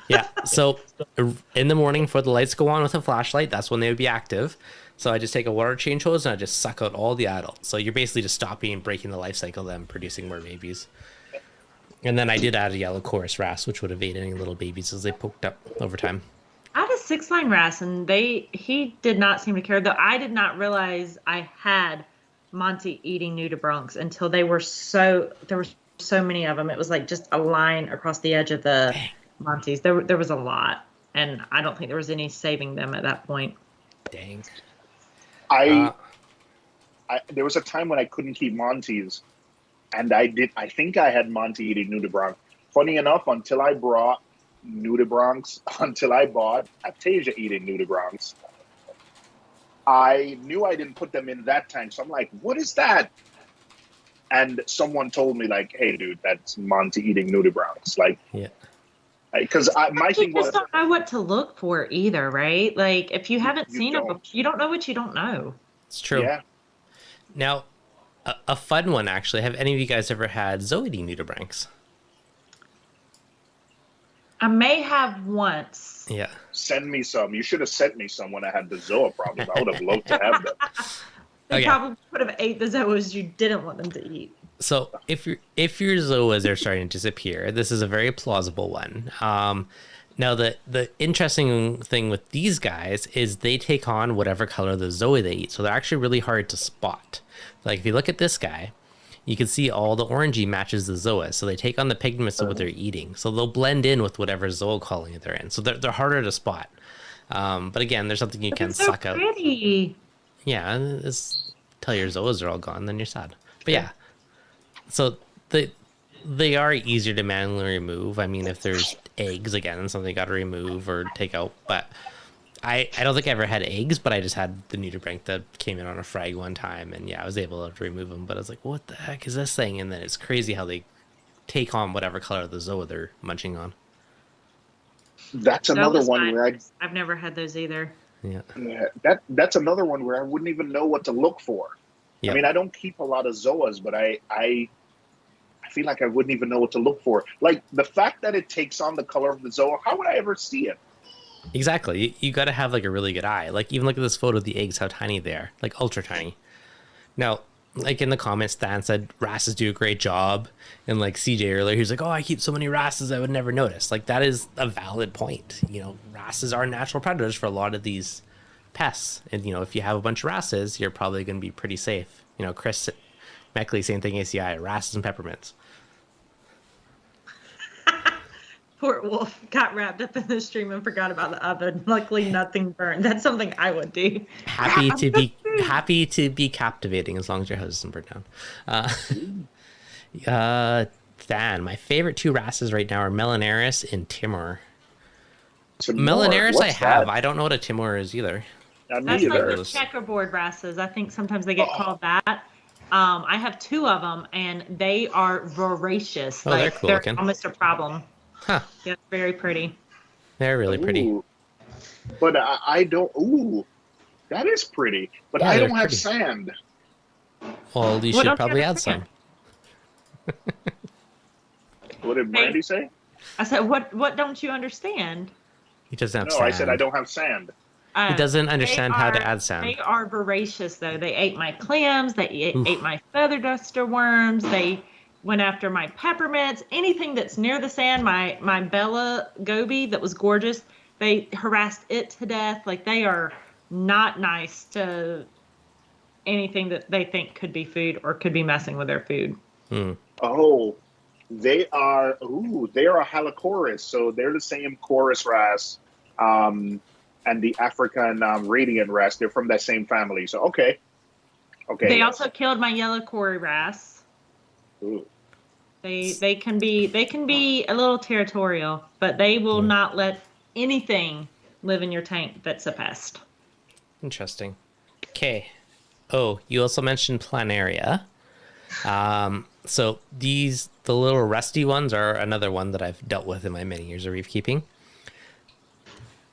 Yeah. So in the morning, before the lights go on with a flashlight, that's when they would be active. So I just take a water change hose and I just suck out all the adults. So you're basically just stopping and breaking the life cycle of them producing more babies. And then I did add a yellow chorus wrasse, which would have ate any little babies as they poked up over time. I had a 6-line wrasse, and he did not seem to care. Though I did not realize I had Monty eating nudibranchs until there were so many of them. It was like just a line across the edge of the Monties. There was a lot, and I don't think there was any saving them at that point. Dang. There was a time when I couldn't keep Monties, and I think I had Monty eating nudibranch. Funny enough, until I bought Aptasia eating nudibranchs, I knew I didn't put them in that tank. So I'm like, what is that? And someone told me, like, hey, dude, that's Monty eating nudibranchs. Like, yeah. Because my thing was, you just don't know what to look for either, right? Like, if you haven't seen it before, you don't know what you don't know. It's true. Yeah. Now, a fun one, actually. Have any of you guys ever had zoidy nudibranchs? I may have once. Yeah. Send me some. You should have sent me some when I had the Zoa problem. I would have loved to have them. They probably would have ate the Zoas you didn't want them to eat. So if your Zoas are starting to disappear, this is a very plausible one. Now the interesting thing with these guys is they take on whatever color the Zoa they eat. So they're actually really hard to spot. Like if you look at this guy, you can see all the orangey matches the Zoa. So they take on the pigments of what they're eating. So they'll blend in with whatever Zoa colony they're in. So they're harder to spot. But again, there's something you can suck out. Pretty. Yeah, till your Zoas are all gone, then you're sad. But yeah, so they are easier to manually remove. I mean, if there's eggs, again, something you got to remove or take out. But I don't think I ever had eggs, but I just had the nudibranch that came in on a frag one time, and yeah, I was able to remove them. But I was like, what the heck is this thing? And then it's crazy how they take on whatever color of the Zoa they're munching on. That's another one where I've never had those either. Yeah. That's another one where I wouldn't even know what to look for. Yep. I mean, I don't keep a lot of Zoas, but I feel like I wouldn't even know what to look for. Like the fact that it takes on the color of the Zoa, how would I ever see it? Exactly. You got to have like a really good eye. Like even look at this photo of the eggs, how tiny they are, like ultra tiny. Now, like in the comments, Stan said wrasses do a great job, and like CJ earlier, he was like, "Oh, I keep so many wrasses, I would never notice." Like that is a valid point. Wrasses are natural predators for a lot of these pests, and if you have a bunch of wrasses, you're probably going to be pretty safe. Chris Meckley, same thing. ACI, wrasses and peppermints. Poor Wolf got wrapped up in the stream and forgot about the oven. Luckily, nothing burned. That's something I would do. Happy to be captivating as long as your house doesn't burn down. Dan, my favorite two wrasses right now are Melanaris and Timor. Melanaris I have. That? I don't know what a Timor is either. That's like the checkerboard wrasses. I think sometimes they get called that. I have two of them, and they are voracious. Oh, they're cool looking. Almost a problem. Huh. Yeah, very pretty. They're really pretty. But I don't. Ooh, that is pretty. But yeah, I don't have sand. Well, you should probably add some. What did Brandi say? I said, what don't you understand? He doesn't have sand. No, I said I don't have sand. He doesn't understand how to add They sound. are voracious, though. They ate my clams. They Oof. ate my feather duster worms. They went after my peppermints. Anything that's near the sand. My Bella Goby that was gorgeous. They harassed it to death. Like, they are not nice to anything that they think could be food or could be messing with their food. Oh, they are. Ooh, they are a Halichoris, so they're the same chorus wrasse, and the African radiant wrasse. They're from that same family. So okay. They also killed my yellow Cory wrasse. Ooh. They can be a little territorial, but they will not let anything live in your tank that's a pest. Interesting. Okay. Oh, you also mentioned planaria. So the little rusty ones are another one that I've dealt with in my many years of reef keeping.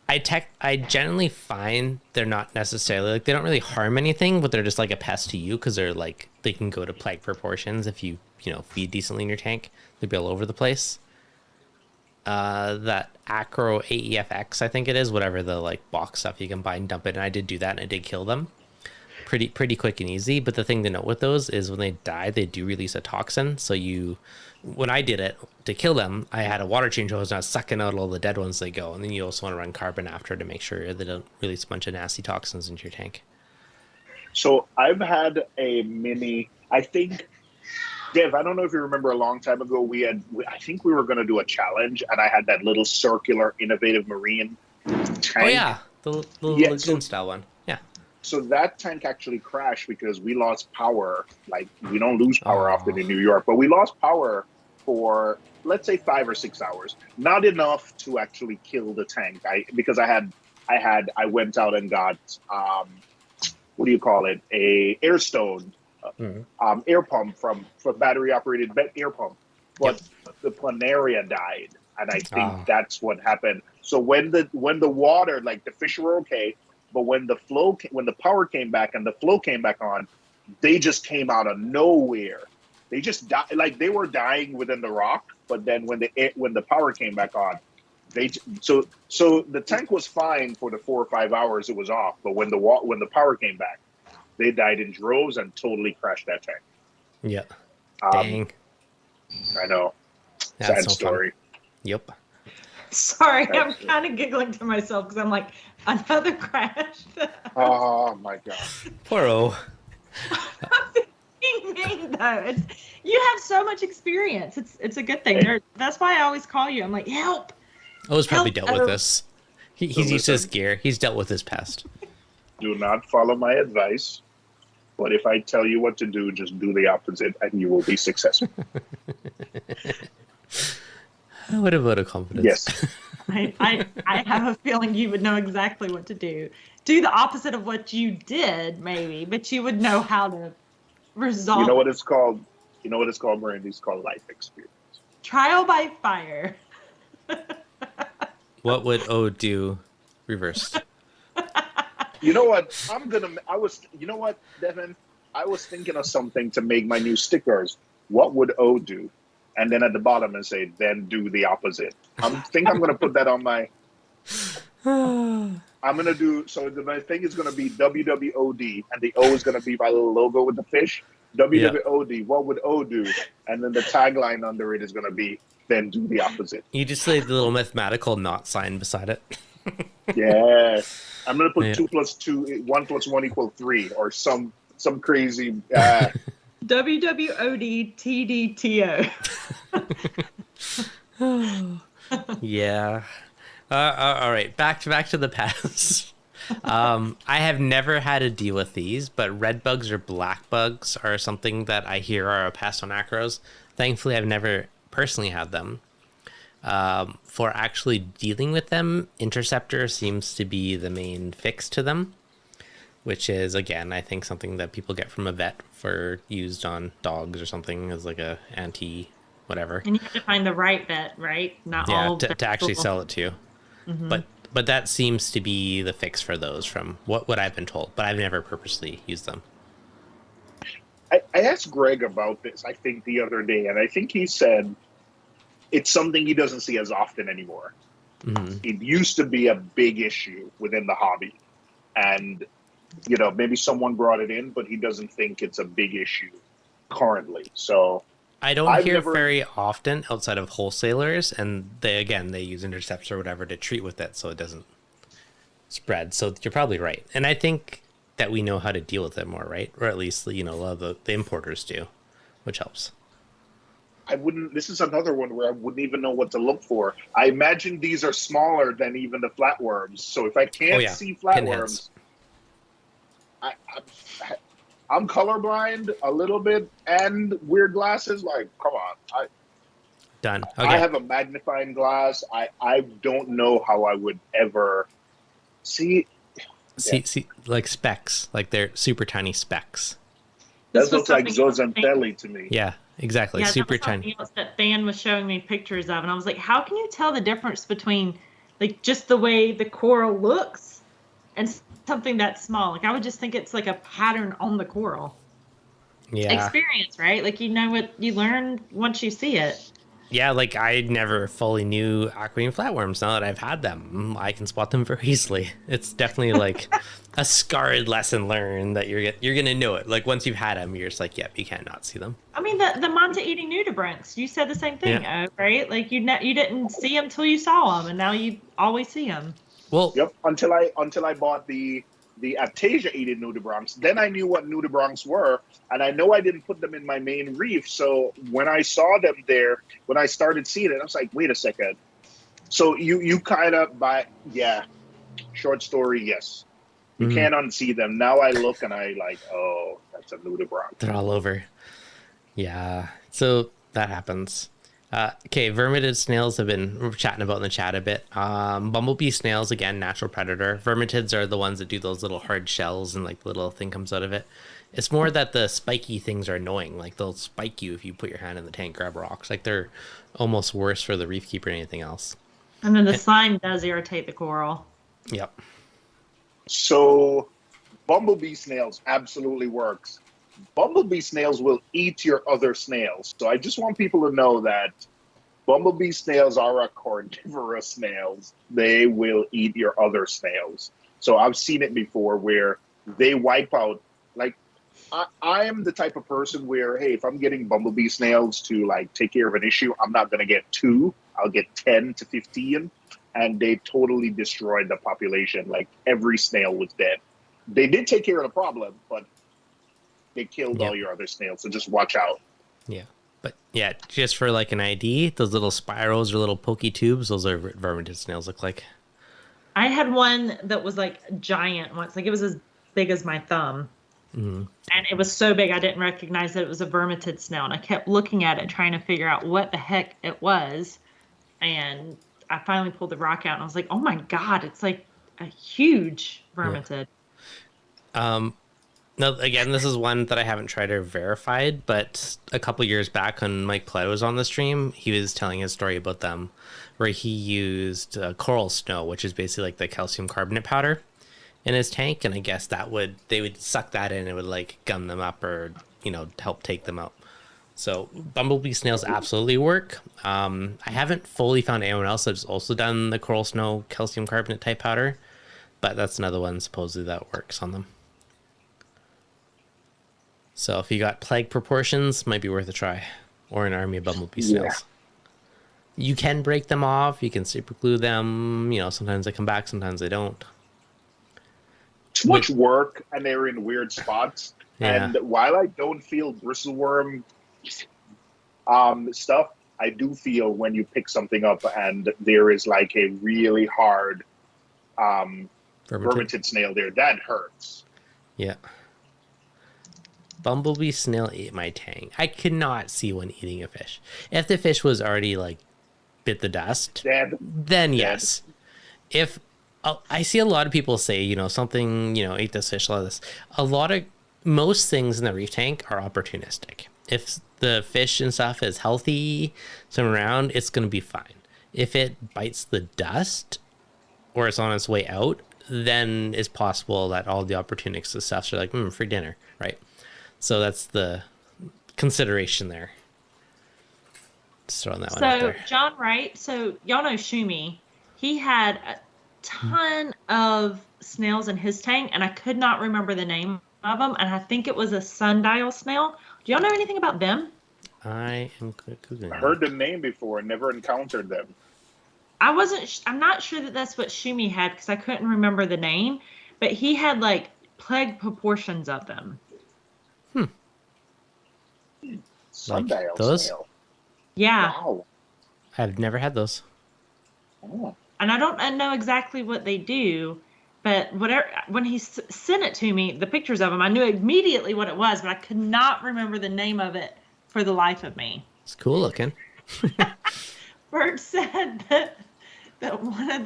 I generally find they're not necessarily like, they don't really harm anything, but they're just like a pest to you because they're like, they can go to plague proportions if you feed decently in your tank. They'll be all over the place. That Acro AEFX, I think it is, whatever the like box stuff you can buy and dump it. And I did do that and I did kill them. Pretty quick and easy. But the thing to note with those is when they die, they do release a toxin. So when I did it to kill them, I had a water change hose and I was sucking out all the dead ones they go. And then you also want to run carbon after to make sure they don't release a bunch of nasty toxins into your tank. So I've had a mini, I think, Dev, I don't know if you remember a long time ago, I think we were going to do a challenge and I had that little circular innovative marine tank. Oh yeah, the lagoon style one. Yeah. So that tank actually crashed because we lost power. Like, we don't lose power often in New York, but we lost power for, let's say, 5 or 6 hours. Not enough to actually kill the tank. I went out and got, what do you call it? A air stone, air pump from battery operated air pump. But the planaria died. And I think that's what happened. So when the water, like the fish were okay, but when the power came back and the flow came back on, they just came out of nowhere. They just died, like they were dying within the rock. But then when the power came back on, so the tank was fine for the 4 or 5 hours it was off. But when the power came back, they died in droves and totally crashed that tank. Yeah. Dang. I know. That's Sad story. Fun. Yep. Sorry, I'm kind of giggling to myself because I'm like, another crash. Oh my god. Poor O. I'm being mean though. You have so much experience. It's a good thing. That's why I always call you. I'm like, help. O's probably dealt with this. He's used to his gear. He's dealt with his pest. Do not follow my advice. But if I tell you what to do, just do the opposite and you will be successful. What a vote of confidence. Yes. I have a feeling you would know exactly what to do. Do the opposite of what you did, maybe, but you would know how to resolve. You know what it's called? Brandi? It's called life experience. Trial by fire. What would O do reversed? You know what? You know what, Devin? I was thinking of something to make my new stickers. What would O do? And then at the bottom and say, then do the opposite. I'm going to put that on my... I'm going to do... So my thing is going to be WWOD, and the O is going to be my little logo with the fish. WWOD, what would O do? And then the tagline under it is going to be, then do the opposite. You just say the little mathematical not sign beside it. Yeah. I'm going to put 2 plus 2, 1 plus 1 equal 3, or some crazy... WWOD TDTO. Yeah. All right. Back to the past. I have never had to deal with these, but red bugs or black bugs are something that I hear are a pest on acros. Thankfully, I've never personally had them. For actually dealing with them, interceptor seems to be the main fix to them, which is, again, I think something that people get from a vet for used on dogs or something as like a anti-whatever. And you have to find the right vet, right? Not all. Yeah, to actually sell it to you. Mm-hmm. But that seems to be the fix for those from what I've been told, but I've never purposely used them. I asked Greg about this, I think, the other day, and I think he said it's something he doesn't see as often anymore. Mm-hmm. It used to be a big issue within the hobby. and maybe someone brought it in, but he doesn't think it's a big issue currently. So I don't hear very often outside of wholesalers, and they use intercepts or whatever to treat with it so it doesn't spread. So you're probably right, and I think that we know how to deal with it more, right? Or at least a lot of the importers do, which helps. This is another one where I wouldn't even know what to look for. I imagine these are smaller than even the flatworms. So if I can't see flatworms, I'm colorblind a little bit and weird glasses. Like, come on. Done. Okay. I have a magnifying glass. I don't know how I would ever see like specks, like they're super tiny specks. That looks like zooxanthellae to me. Yeah, exactly. Yeah, super that was tiny. Else that Than was showing me pictures of, and I was like, how can you tell the difference between like just the way the coral looks and something that small? Like I would just think it's like a pattern on the coral. Yeah. Experience, right? Like what you learn once you see it. Yeah, like I never fully knew aquarium flatworms. Now that I've had them, I can spot them very easily. It's definitely like a scarred lesson learned that you're gonna know it. Like once you've had them, you're just like, yep, you can't not see them. I mean, the manta eating nudibranchs, you said the same thing, right? Like you didn't see them till you saw them, and now you always see them. Well, yep. Until I bought the Aptasia eating nudibranchs, then I knew what nudibranchs were, and I know I didn't put them in my main reef. So when I saw them there, when I started seeing it, I was like, wait a second. So you kind of short story, yes. You can't unsee them. Now I look and I like, oh, that's a nudibranch. They're all over. Yeah, so that happens. Okay, vermitid snails have been chatting about in the chat a bit. Bumblebee snails, again, natural predator. Vermitids are the ones that do those little hard shells and like the little thing comes out of it. It's more that the spiky things are annoying. Like they'll spike you if you put your hand in the tank, grab rocks. Like they're almost worse for the reef keeper than anything else. And then the slime does irritate the coral. Yep. So bumblebee snails absolutely works. Bumblebee snails will eat your other snails. So I just want people to know that bumblebee snails are carnivorous snails. They will eat your other snails. So I've seen it before where they wipe out. Like I am the type of person where, hey, if I'm getting bumblebee snails to like take care of an issue, I'm not going to get 2. I'll get 10 to 15. And they totally destroyed the population. Like every snail was dead. They did take care of the problem, but they killed all your other snails, so just watch out. Yeah. But yeah, just for like an ID, those little spirals or little pokey tubes, those are vermitid snails look like. I had one that was like giant once. Like it was as big as my thumb. Mm-hmm. And it was so big I didn't recognize that it was a vermitid snail. And I kept looking at it, trying to figure out what the heck it was. And I finally pulled the rock out and I was like, oh my God, it's like a huge vermitid. Yeah. No, again, this is one that I haven't tried or verified, but a couple years back when Mike Plett was on the stream, he was telling his story about them, where he used coral snow, which is basically like the calcium carbonate powder, in his tank, and I guess they would suck that in and it would like gum them up or help take them out. So bumblebee snails absolutely work. I haven't fully found anyone else that's also done the coral snow calcium carbonate type powder, but that's another one supposedly that works on them. So if you got plague proportions, might be worth a try. Or an army of bumblebee snails. You can break them off. You can super glue them. Sometimes they come back, sometimes they don't. Too much work, and they're in weird spots. Yeah. And while I don't feel bristleworm stuff, I do feel when you pick something up and there is like a really hard vermitid snail there. That hurts. Yeah. Bumblebee snail ate my tang. I could not see one eating a fish. If the fish was already like bit the dust, then yes. If I see a lot of people say, something, ate this fish, most things in the reef tank are opportunistic. If the fish and stuff is healthy, swim around, it's going to be fine. If it bites the dust or it's on its way out, then it's possible that all the opportunistic stuff are like, free dinner, right? So that's the consideration there. Just throwing that one out there. John Wright, so y'all know Shumi. He had a ton of snails in his tank, and I could not remember the name of them, and I think it was a sundial snail. Do y'all know anything about them? I am Googling. I heard the name before and never encountered them. I'm not sure that that's what Shumi had because I couldn't remember the name, but he had like plague proportions of them. Sundial those? snail. Yeah. Wow. I've never had those. Oh. And I don't know exactly what they do, but when he sent it to me, the pictures of them, I knew immediately what it was, but I could not remember the name of it for the life of me. It's cool looking. Bert said that one of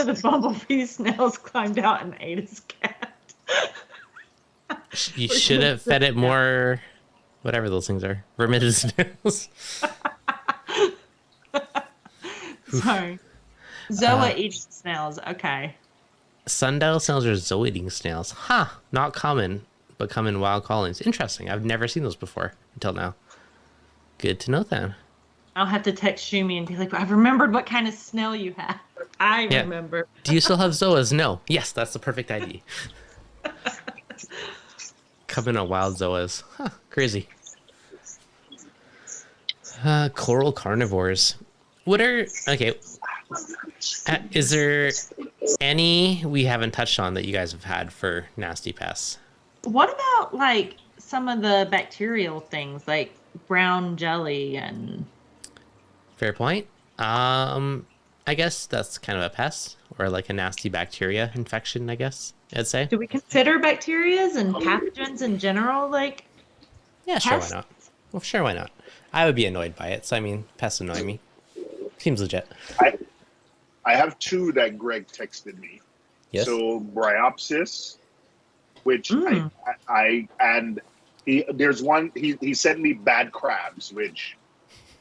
the bumblebee snails climbed out and ate his cat. You should have fed it more, whatever those things are. Remedies snails. Sorry. Zoa eats snails. Okay. Sundial snails are zoeating snails. Huh. Not common, but come in wild callings. Interesting. I've never seen those before until now. Good to know then. I'll have to text Shumi and be like, I've remembered what kind of snail you have. I remember. Do you still have zoas? No. Yes, that's the perfect ID. Come in on wild zoas. Huh. Crazy. Coral carnivores. What are... Okay. Is there any we haven't touched on that you guys have had for nasty pests? What about, like, some of the bacterial things, like brown jelly and... Fair point. I guess that's kind of a pest, or like a nasty bacteria infection, I guess I'd say. Do we consider bacterias and pathogens in general, like... Yeah, sure, pests? why not? Well, sure, why not? I would be annoyed by it, so I mean, pests annoy me. Seems legit. I have two that Greg texted me. Yes. So Bryopsis, which there's one he sent me bad crabs, which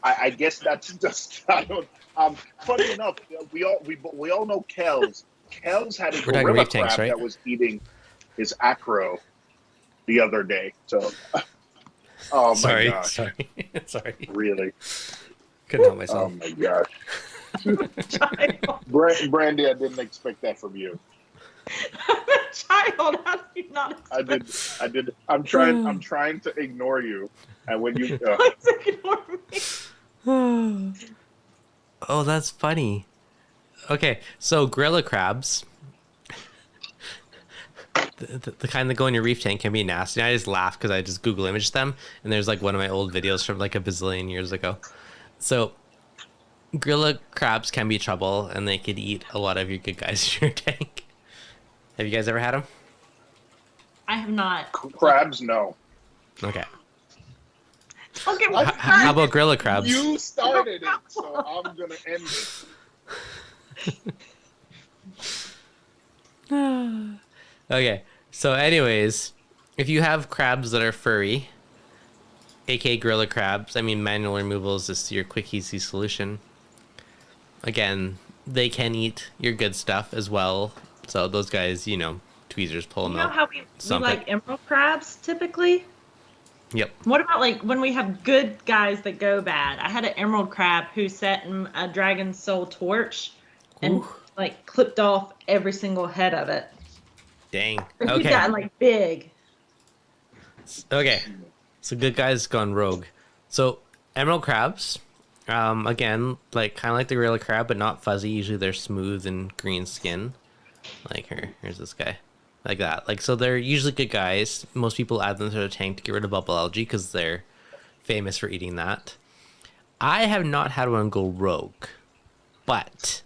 I guess that's just I don't. Funny enough, we all know Kells. Kells had a gorilla crab tanks, right? that was eating his acro the other day. So, oh my gosh, sorry. Really? Couldn't help myself. Oh my gosh. Brandi, I didn't expect that from you. I'm a child. How do you not expect... I did. I'm trying to ignore you, and when you Please ignore me. Oh, that's funny. Okay, so gorilla crabs, the kind that go in your reef tank, can be nasty. I just laugh because I just Google imaged them, and there's like one of my old videos from like a bazillion years ago. So gorilla crabs can be trouble, and they could eat a lot of your good guys in your tank. Have you guys ever had them? I have not. crabs, no. Okay. Okay, How about gorilla crabs? You started it, so I'm gonna end it. Okay, so anyways, if you have crabs that are furry, aka gorilla crabs, I mean, manual removal is just your quick, easy solution. Again, they can eat your good stuff as well. So those guys, you know, tweezers pull them You know out. how we like emerald crabs typically? Yep. What about like when we have good guys that go bad? I had an emerald crab who sat in a dragon soul torch and like clipped off every single head of it. Dang. He's Okay. gotten like big. Okay. So good guys gone rogue. So emerald crabs, again, like kind of like the gorilla crab, but not fuzzy. Usually they're smooth and green skin. Like here's this guy. Like that. Like, so they're usually good guys. Most people add them to their tank to get rid of bubble algae because they're famous for eating that. I have not had one go rogue, but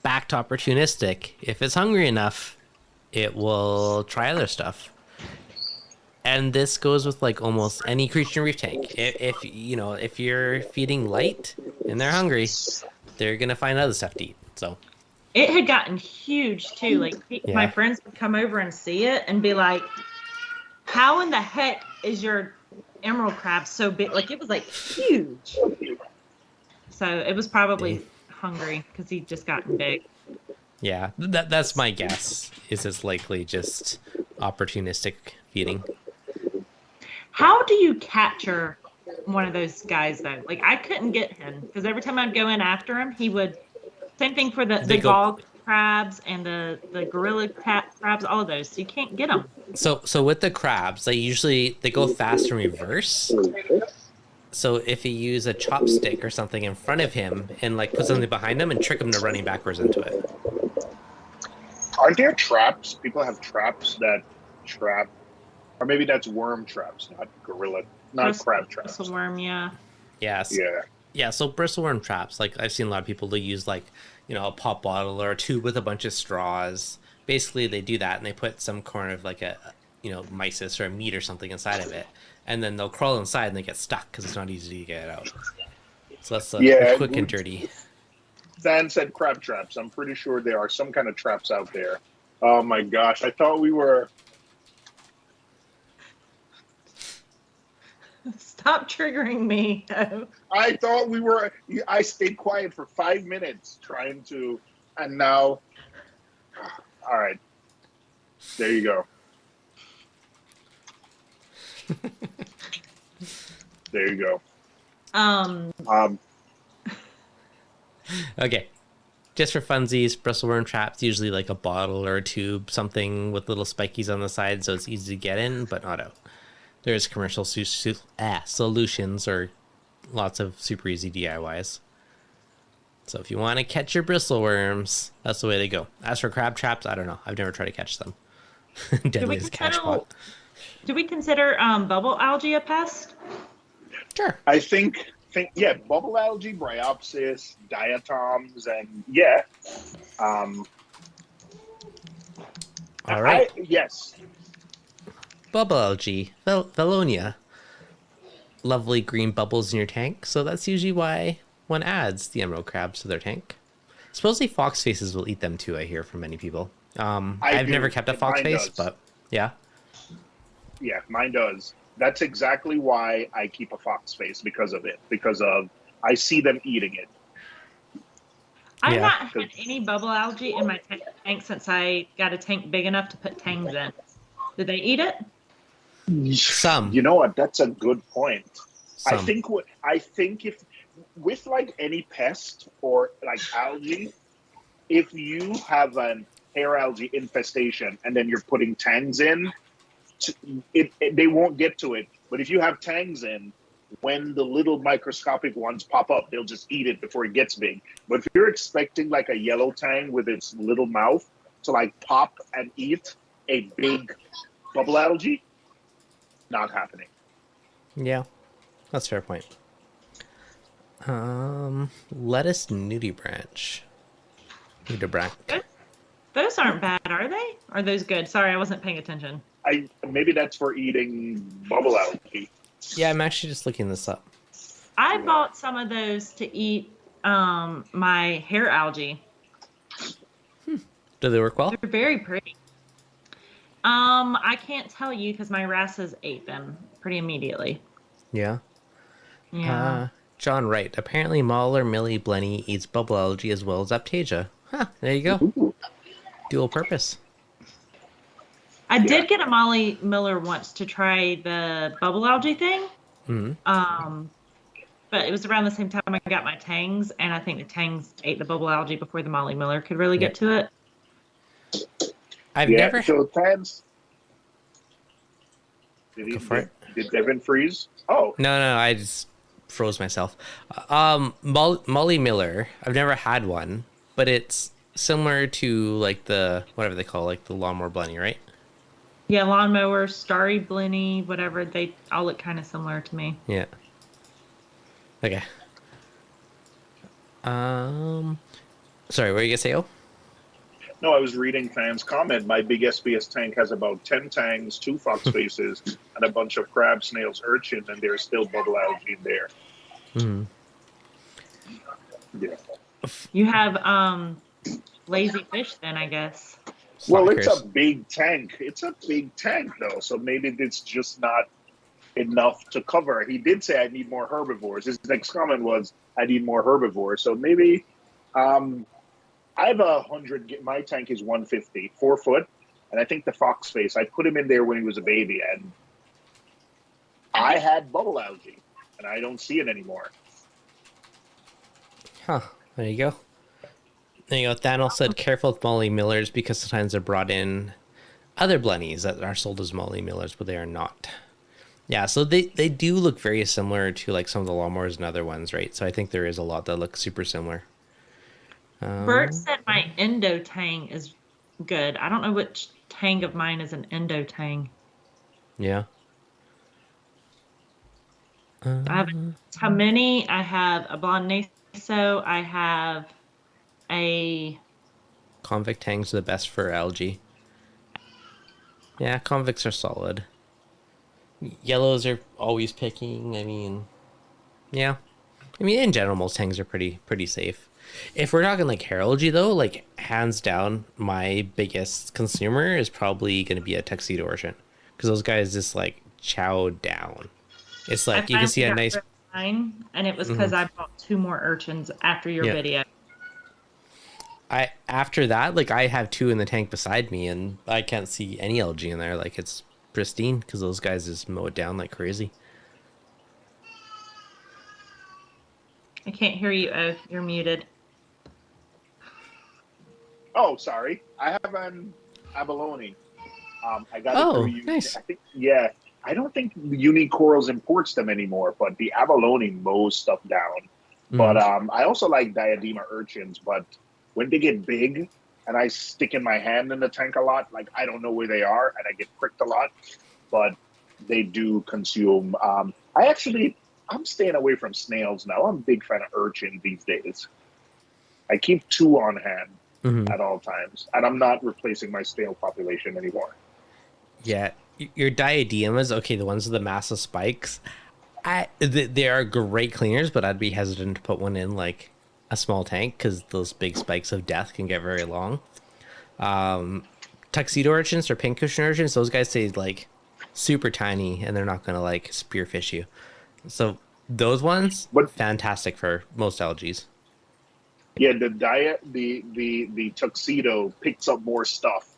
back to opportunistic. If it's hungry enough, it will try other stuff. And this goes with like almost any creature in reef tank. If you know, if you're feeding light and they're hungry, they're gonna find other stuff to eat. So It had gotten huge too. Like my friends would come over and see it and be like, "How in the heck is your emerald crab so big?" Like it was like huge. So it was probably hungry because he'd just gotten big. yeah, that's my guess. Is it's likely just opportunistic feeding. How do you capture one of those guys though? Like I couldn't get him because every time I'd go in after him, he would Same thing for the bog crabs and the gorilla crabs, all of those. So you can't get them. So with the crabs, they go fast in reverse. So if you use a chopstick or something in front of him and like put something behind him and trick him to running backwards into it. Aren't there traps? People have traps that trap, or maybe that's worm traps, not crab traps. Bristleworm, yeah. Yes. Yeah. Yeah, so bristleworm traps, like I've seen a lot of people, they use like, a pop bottle or a tube with a bunch of straws. Basically, they do that and they put some kind of like a, mysis or a meat or something inside of it. And then they'll crawl inside and they get stuck because it's not easy to get out. So that's quick and dirty. Van said crab traps. I'm pretty sure there are some kind of traps out there. Oh my gosh, I thought we were... Stop triggering me. I thought we were... I stayed quiet for 5 minutes trying to... And now... All right. There you go. There you go. Okay. Just for funsies, bristleworm traps, usually like a bottle or a tube, something with little spikies on the side so it's easy to get in, but not out. There's commercial solutions or lots of super easy DIYs. So if you want to catch your bristleworms, that's the way they go. As for crab traps, I don't know. I've never tried to catch them. Deadly as cash pot. Do we consider bubble algae a pest? Sure. I think bubble algae, bryopsis, diatoms, and all right. Yes. Bubble algae, Velonia. Lovely green bubbles in your tank, so that's usually why one adds the emerald crabs to their tank. Supposedly fox faces will eat them too, I hear from many people. I've never kept a fox face, but yeah. Yeah, mine does. That's exactly why I keep a fox face, because of it. Because of I see them eating it. I've not had any bubble algae in my tank since I got a tank big enough to put tangs in. Did they eat it? Some. You know what? That's a good point. Some. I think if with like any pest or like algae, if you have an hair algae infestation and then you're putting tangs in, they won't get to it. But if you have tangs in, when the little microscopic ones pop up, they'll just eat it before it gets big. But if you're expecting like a yellow tang with its little mouth to like pop and eat a big bubble algae, not happening. Yeah, that's a fair point. Lettuce nudibranch. Nudibranch. Those aren't bad, are they? Are those good? Sorry, I wasn't paying attention. Maybe that's for eating bubble algae. Yeah, I'm actually just looking this up. I bought some of those to eat my hair algae. Do they work well? They're very pretty. I can't tell you because my wrasses ate them pretty immediately. Yeah. Yeah. John Wright. Apparently, Mahler Millie Blenny eats bubble algae as well as Aptasia. Huh, there you go. Ooh. Dual purpose. I did get a Molly Miller once to try the bubble algae thing. Mm-hmm. But it was around the same time I got my tangs, and I think the tangs ate the bubble algae before the Molly Miller could really get to it. I've never. So tangs. Did Devin freeze? Oh No, I just froze myself. Molly Miller. I've never had one, but it's similar to like the whatever they call like the lawnmower blenny, right? Yeah, lawnmower, starry blenny, whatever. They all look kind of similar to me. Yeah. Okay. Sorry, what were you gonna say? Oh. no, I was reading fans' comment. My big SBS tank has about 10 tangs, 2 fox faces, and a bunch of crab, snails, urchin, and there's still bubble algae in there. Mm-hmm. Yeah. You have lazy fish then, I guess. Well, it's a big tank. It's a big tank, though, so maybe it's just not enough to cover. He did say I need more herbivores. His next comment was, I need more herbivores. So maybe I have 100. My tank is 150, 4 foot, and I think the fox face, I put him in there when he was a baby, and I had bubble algae, and I don't see it anymore. Huh. There you go. There you go. Thanos said, careful with Molly Millers because sometimes they're brought in other blennies that are sold as Molly Millers, but they are not. Yeah, so they do look very similar to like some of the lawnmowers and other ones, right? So I think there is a lot that look super similar. Bert said my endo tang is good. I don't know which tang of mine is an endo tang. Yeah. I have how many? I have a blonde naso. I have a Convict tangs are the best for algae. Yeah, convicts are solid. Yellows are always picking. I mean, yeah. I mean, in general, most tangs are pretty safe. If we're talking like hair algae, though, like hands down, my biggest consumer is probably going to be a tuxedo urchin because those guys just like chow down. It's like you can see a nice. Mine, and it was because I bought 2 more urchins after your video. After that, like I have 2 in the tank beside me, and I can't see any algae in there. Like it's pristine because those guys just mow it down like crazy. I can't hear you. Oh, you're muted. Oh, sorry. I have an abalone. I got it through nice. I think, yeah. I don't think Unique Corals imports them anymore, but the abalone mows stuff down. But I also like diadema urchins, but when they get big and I stick in my hand in the tank a lot, like I don't know where they are and I get pricked a lot, but they do consume. I'm staying away from snails now. I'm a big fan of urchin these days. I keep 2 on hand at all times, and I'm not replacing my snail population anymore. Yeah, your diademas, okay, the ones with the massive spikes, they are great cleaners, but I'd be hesitant to put one in like a small tank because those big spikes of death can get very long. Tuxedo urchins or pincushion urchins, those guys stay like super tiny and they're not gonna like spearfish you. So those ones, fantastic for most algaes. Yeah, the tuxedo picks up more stuff.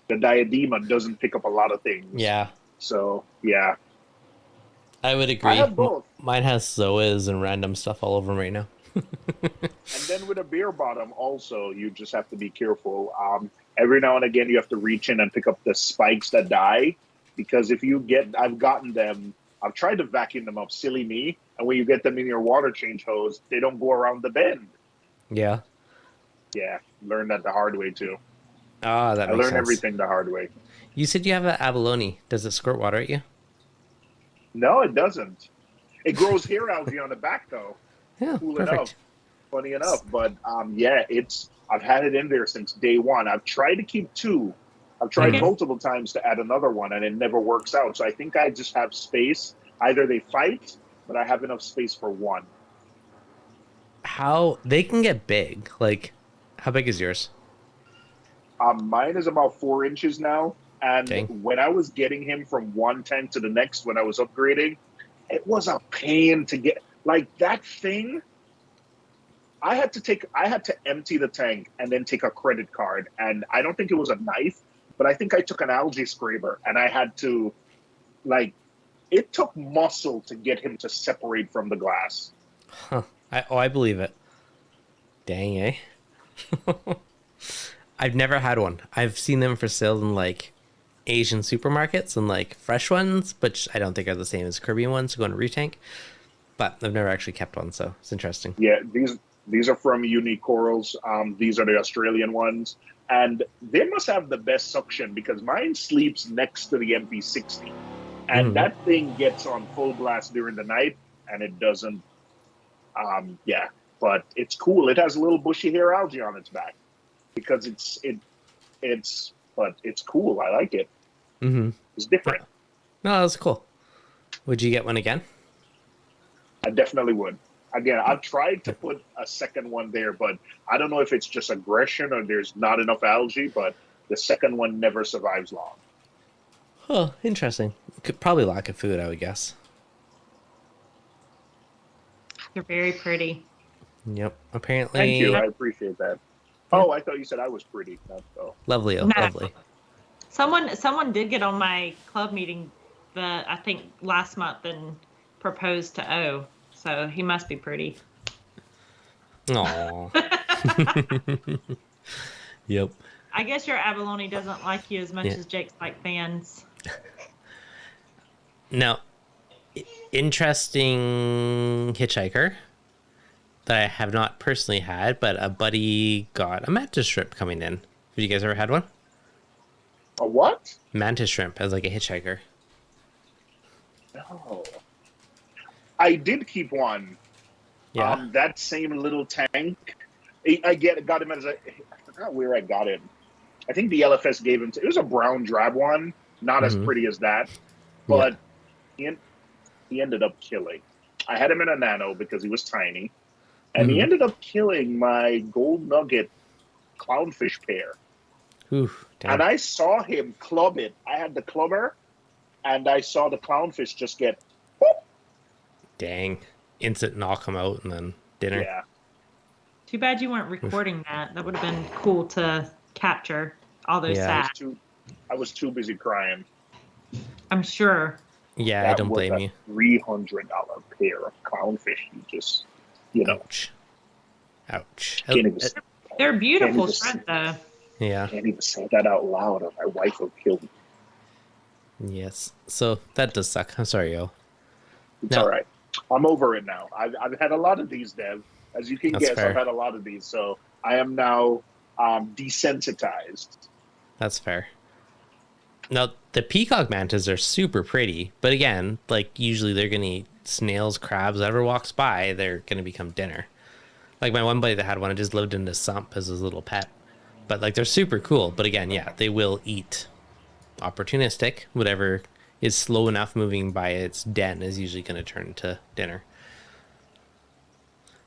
The diadema doesn't pick up a lot of things. Yeah. So yeah, I would agree. I have both. Mine has zoas and random stuff all over them right now. And then with a beer bottom, also you just have to be careful. Every now and again, you have to reach in and pick up the spikes that die, because if you get, I've gotten them. I've tried to vacuum them up, silly me. And when you get them in your water change hose, they don't go around the bend. Yeah. Yeah, learned that the hard way too. Ah, that I makes learned sense. everything the hard way. You said you have an abalone. Does it squirt water at you? No, it doesn't. It grows hair algae on the back though. Yeah, Cool perfect. enough. Funny enough, but yeah, I've had it in there since day one. I've tried to keep 2. I've tried multiple times to add another one, and it never works out. So I think I just have space. Either they fight, but I have enough space for 1. How they can get big? Like, how big is yours? Mine is about 4 inches now, and Dang. when I was getting him from one tank to the next, when I was upgrading, it was a pain to get. Like that thing, I had to empty the tank and then take a credit card, and I don't think it was a knife, but I think I took an algae scraper, and I had to, like, it took muscle to get him to separate from the glass. Huh. I believe it. Dang, eh? I've never had one. I've seen them for sale in like Asian supermarkets and like fresh ones, but I don't think are the same as Caribbean ones to go in a reef tank. But I've never actually kept one, so it's interesting. Yeah, these are from Unique Corals. These are the Australian ones, and they must have the best suction because mine sleeps next to the MP60, and that thing gets on full blast during the night, and it doesn't. Yeah, but it's cool. It has a little bushy hair algae on its back because but it's cool. I like it. It's different. No, that's cool. Would you get one again? I definitely would. Again, I've tried to put a second one there, but I don't know if it's just aggression or there's not enough algae, but the second one never survives long. Oh, interesting. Could probably lack of food, I would guess. You're very pretty. Yep. Apparently. Thank you. I appreciate that. Oh, I thought you said I was pretty. Not so. Lovely. No. Lovely. Someone did get on my club meeting, I think last month, and proposed to O. So he must be pretty. Aww. Yep. I guess your abalone doesn't like you as much Yeah. as Jake's like fans. Now, interesting hitchhiker that I have not personally had, but a buddy got a mantis shrimp coming in. Have you guys ever had one? A what? Mantis shrimp as like a hitchhiker. No. I did keep one. Yeah. That same little tank. Got him as I forgot where I got him. I think the LFS gave him. It was a brown drab one, not as pretty as that, but he ended up killing. I had him in a nano because he was tiny, and he ended up killing my gold nugget clownfish pair. Ooh, damn. And I saw him club it. I had the clubber, and I saw the clownfish just get. Whoop. Dang. Instant knock him out and then dinner. Yeah. Too bad you weren't recording that. That would have been cool to capture all those Yeah. stats. I was too busy crying. I'm sure. Yeah, That I don't was blame a you. $300 pair of clownfish. You just, Ouch. Ouch. can't even, They're beautiful even shrimp, though. Yeah. can't even say that out loud, or my wife will kill me. Yes. So that does suck. I'm sorry, yo. It's No. all right. I'm over it now. I've had a lot of these, Dev. As you can That's guess, fair. I've had a lot of these. So I am now desensitized. That's fair. Now, the peacock mantas are super pretty, but again, like usually they're going to eat snails, crabs, whatever walks by, they're going to become dinner. Like my one buddy that had one, it just lived in the sump as his little pet. But like they're super cool. But again, yeah, they will eat opportunistic. Whatever is slow enough moving by its den is usually going to turn to dinner.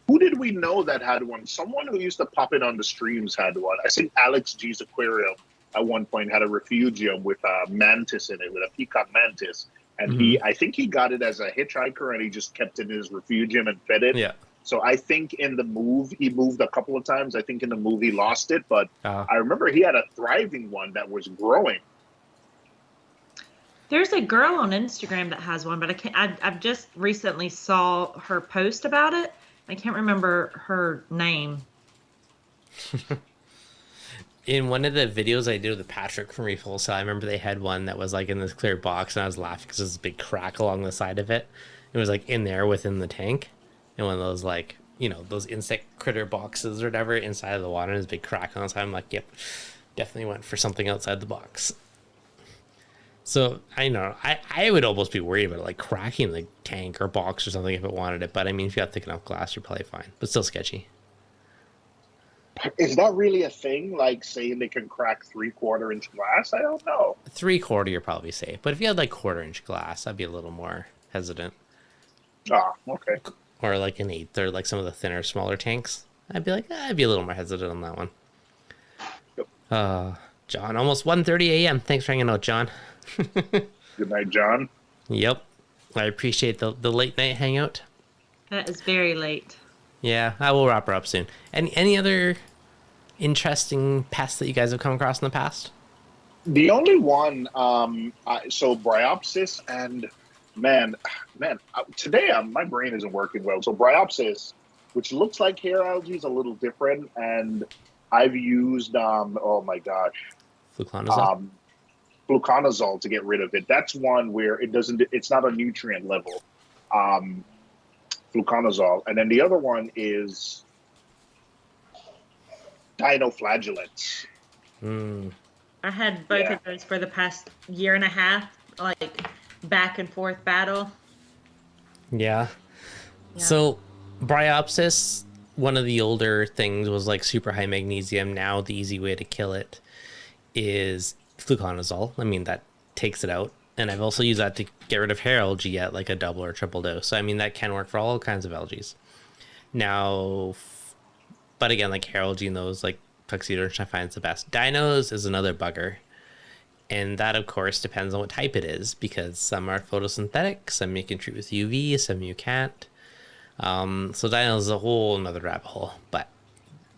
Who did we know that had one? Someone who used to pop it on the streams had one. I think Alex G's Aquarium at one point had a refugium with a mantis in it, with a peacock mantis. And I think he got it as a hitchhiker and he just kept it in his refugium and fed it. Yeah. So I think in the move, he moved a couple of times. I think in the move he lost it, but I remember he had a thriving one that was growing. There's a girl on Instagram that has one, but I can't. I've just recently saw her post about it. I can't remember her name. In one of the videos I did with Patrick from Reef Wholesale, I remember they had one that was like in this clear box, and I was laughing because there's a big crack along the side of it. It was like in there within the tank, and one of those like, you know, those insect critter boxes or whatever inside of the water, and there's a big crack on the side. I'm like, yep, definitely went for something outside the box. So I know I would almost be worried about it, like cracking the tank or box or something if it wanted it. But I mean, if you got thick enough glass, you're probably fine. But still sketchy. Is that really a thing? Like saying they can crack 3/4 inch glass? I don't know. 3/4, you're probably safe. But if you had like 1/4 inch glass, I'd be a little more hesitant. Ah, okay. Or like an 1/8, or like some of the thinner, smaller tanks. I'd be a little more hesitant on that one. Yep. John, almost 1:30 a.m. Thanks for hanging out, John. Good night, John. Yep. I appreciate the late night hangout. That is very late. Yeah, I will wrap her up soon. Any other interesting pests that you guys have come across in the past? The only one, so Bryopsis and man, today my brain isn't working well. So Bryopsis, which looks like hair algae, is a little different, and I've used oh my gosh, Fluconazole? fluconazole to get rid of it. That's one where it's not a nutrient level. Fluconazole. And then the other one is dinoflagellates. I had both of those for the past year and a half, like back and forth battle. Yeah. So Bryopsis, one of the older things was like super high magnesium. Now the easy way to kill it is fluconazole. I mean, that takes it out. And I've also used that to get rid of hair algae at like a double or triple dose. So I mean, that can work for all kinds of algae. Now, but again, like hair algae and those like tuxedo, which I find is the best. Dinos is another bugger. And that, of course, depends on what type it is, because some are photosynthetic, some you can treat with UV, some you can't. So dinos is a whole another rabbit hole, but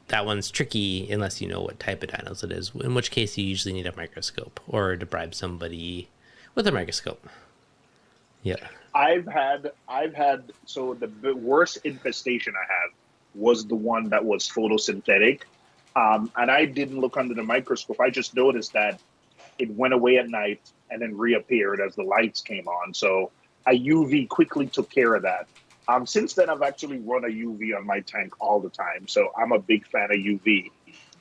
that one's tricky unless you know what type of dinos it is, in which case you usually need a microscope or to bribe somebody with a microscope. Yeah. I've had so the worst infestation I have was the one that was photosynthetic. And I didn't look under the microscope. I just noticed that it went away at night and then reappeared as the lights came on. So a UV quickly took care of that. Since then, I've actually run a UV on my tank all the time. So I'm a big fan of UV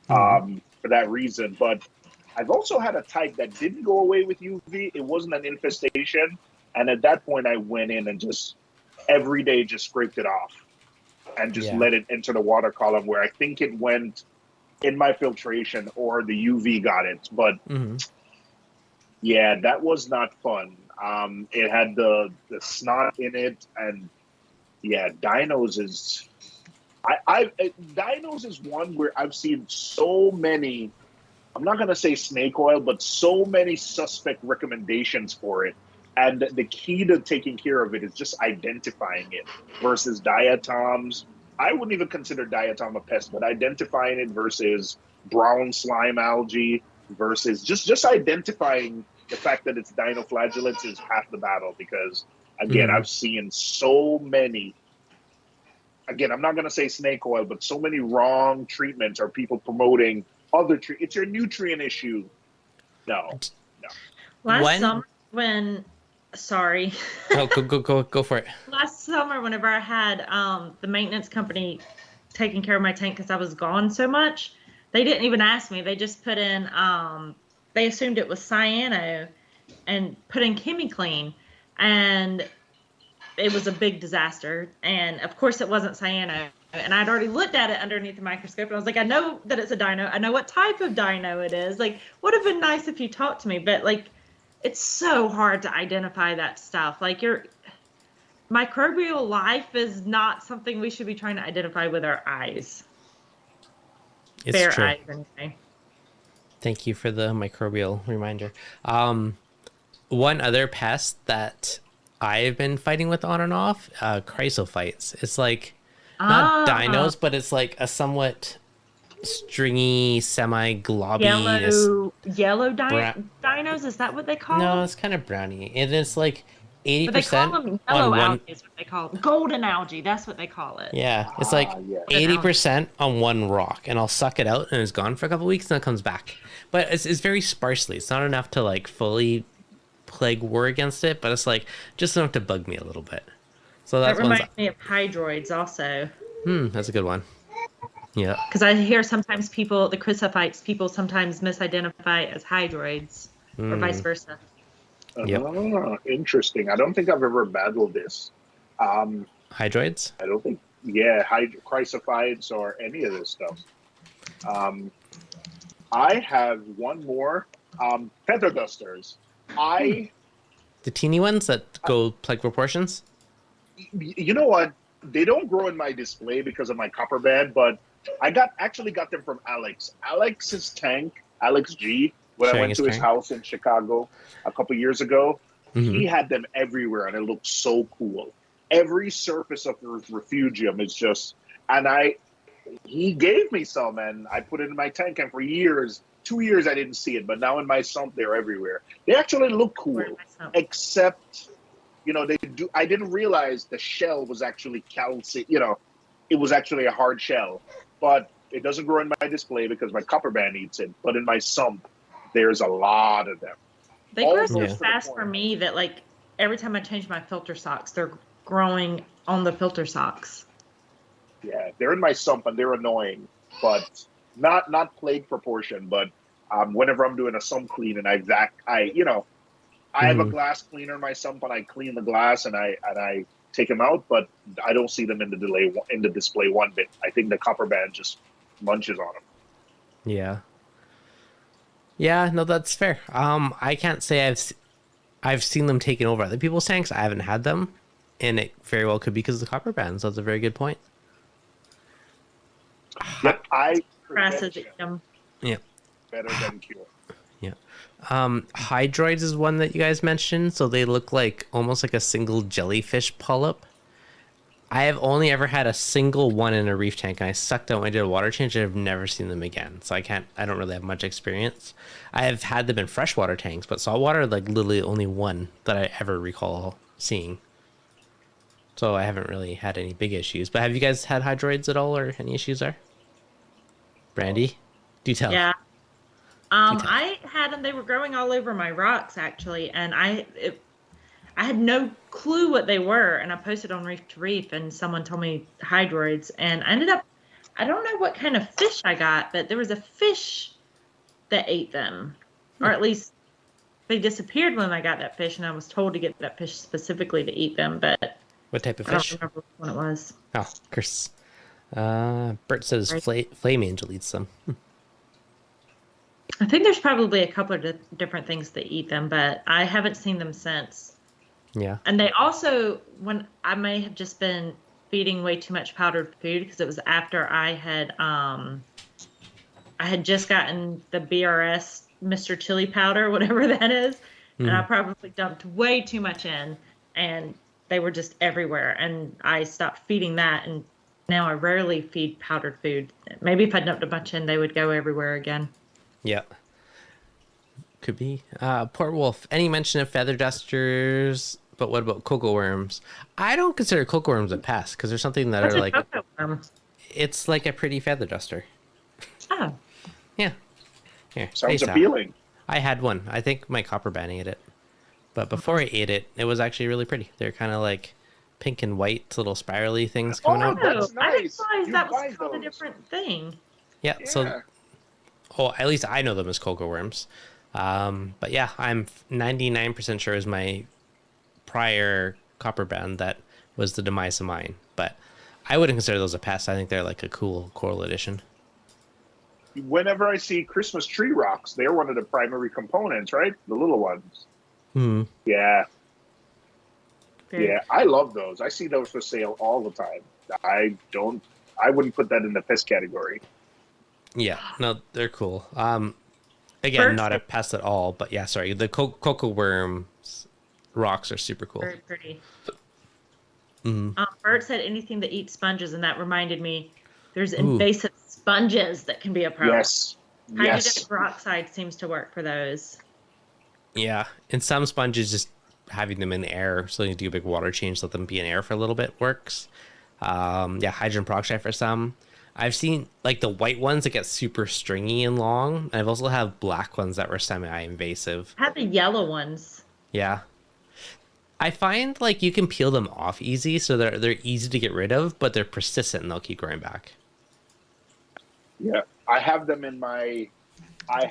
for that reason. But I've also had a type that didn't go away with UV. It wasn't an infestation. And at that point, I went in and just every day just scraped it off and just let it enter the water column, where I think it went in my filtration or the UV got it. But yeah, that was not fun. It had the snot in it, and yeah, dinos is dinos is one where I've seen so many. I'm not gonna say snake oil, but so many suspect recommendations for it. And the key to taking care of it is just identifying it versus diatoms. I wouldn't even consider diatom a pest, but identifying it versus brown slime algae versus just identifying the fact that it's dinoflagellates is half the battle. Because again, I've seen so many. Again, I'm not going to say snake oil, but so many wrong treatments are people promoting other it's your nutrient issue. No. Last summer when. Sorry. Oh, go for it. Last summer, whenever I had the maintenance company taking care of my tank because I was gone so much, they didn't even ask me. They just put in, they assumed it was cyano and put in ChemiClean. And it was a big disaster. And of course it wasn't cyano. And I'd already looked at it underneath the microscope. And I was like, I know that it's a dino. I know what type of dino it is. Like, would have been nice if you talked to me. But like, it's so hard to identify that stuff. Like, your microbial life is not something we should be trying to identify with our eyes. It's bare true. Eyes, anyway. Thank you for the microbial reminder. One other pest that I've been fighting with on and off, chrysophytes. It's like not dinos, but it's like a somewhat stringy, semi-globby yellow dinos. Is that what they call them? No, it's kind of browny. And it's like 80% but they call them yellow algae is what they call them. Golden algae, that's what they call it. Yeah, it's like 80% on one rock, and I'll suck it out and it's gone for a couple weeks and it comes back. But it's very sparsely. It's not enough to like fully plague war against it, but it's like just enough to bug me a little bit. So that reminds me of hydroids also. That's a good one. Yeah. Because I hear sometimes the chrysophytes, people sometimes misidentify as hydroids or vice versa. Interesting. I don't think I've ever battled this. Hydroids? I don't think, chrysophytes or any of this stuff. I have one more. Feather dusters. The teeny ones that go like proportions? You know what? They don't grow in my display because of my copper bed, but I actually got them from Alex. Alex's tank, Alex G, when I went to his house in Chicago a couple years ago, he had them everywhere, and it looked so cool. Every surface of the refugium is just, and he gave me some, and I put it in my tank, and for 2 years, I didn't see it, but now in my sump, they're everywhere. They actually look cool, except, I didn't realize the shell was actually calcium, it was actually a hard shell. But it doesn't grow in my display because my copper band eats it. But in my sump, there's a lot of them. They grow so fast for me that, like, every time I change my filter socks, they're growing on the filter socks. Yeah, they're in my sump and they're annoying, but not plague proportion. But whenever I'm doing a sump clean and I have a glass cleaner in my sump and I clean the glass and I take them out, but I don't see them in the display one bit. I think the copper band just munches on them. Yeah, no, that's fair. I can't say I've seen them taken over other people's tanks. I haven't had them, and it very well could be because of the copper band. So that's a very good point. Yep, yeah, better than cure. Yeah. Hydroids is one that you guys mentioned. So they look like almost like a single jellyfish polyp. I have only ever had a single one in a reef tank, and I sucked out when I did a water change, and I've never seen them again. So I don't really have much experience. I have had them in freshwater tanks, but saltwater, like literally only one that I ever recall seeing. so I haven't really had any big issues. But have you guys had hydroids at all, or any issues there? Brandi, do tell. Yeah. Do tell. I had them. They were growing all over my rocks actually, and I had no clue what they were, and I posted on Reef to Reef, and someone told me hydroids, and I ended up, I don't know what kind of fish I got, but there was a fish that ate them, or at least they disappeared when I got that fish, and I was told to get that fish specifically to eat them, but What type of I don't fish? remember which one it was. Oh, curse. Bert says flame angel eats them. I think there's probably a couple of different things that eat them, but I haven't seen them since. Yeah. And they also, when I may have just been feeding way too much powdered food because it was after I had just gotten the BRS Mr. Chili powder, whatever that is, and I probably dumped way too much in, and they were just everywhere. And I stopped feeding that, and now I rarely feed powdered food. Maybe if I dumped a bunch in, they would go everywhere again. Yeah. Could be. Poor Wolf. Any mention of feather dusters? But what about cocoa worms? I don't consider cocoa worms a pest because there's something that What's are a like, cocoa worm? it's like a pretty feather duster. Oh, Yeah. Here. Sounds taste that. appealing. I had one. I think my copper ban ate it. But before I ate it, it was actually really pretty. They're kind of like pink and white little spirally things coming out. That's I didn't nice. realize You that buy was called a those. different thing. Yeah. Yeah. So, at least I know them as cocoa worms. But yeah, I'm 99% sure is my prior copper band that was the demise of mine. But I wouldn't consider those a pest. I think they're like a cool coral addition. Whenever I see Christmas tree rocks, they're one of the primary components, right? The little ones. Yeah. Yeah, I love those. I see those for sale all the time. I wouldn't put that in the pest category. Yeah, no, they're cool. Again, Birds not a that- pest at all, but yeah, sorry. The cocoa worms rocks are super cool. Very pretty. Bert said anything that eats sponges, and that reminded me there's invasive sponges that can be a problem. Yes. Hydrogen peroxide seems to work for those. Yeah, and some sponges just having them in the air, so you do a big water change, let them be in air for a little bit works. Yeah, hydrogen peroxide for some. I've seen like the white ones that get super stringy and long. And I've also have black ones that were semi-invasive. I had the yellow ones. Yeah. I find like you can peel them off easy, so they're easy to get rid of, but they're persistent and they'll keep growing back. Yeah, I have them in my. I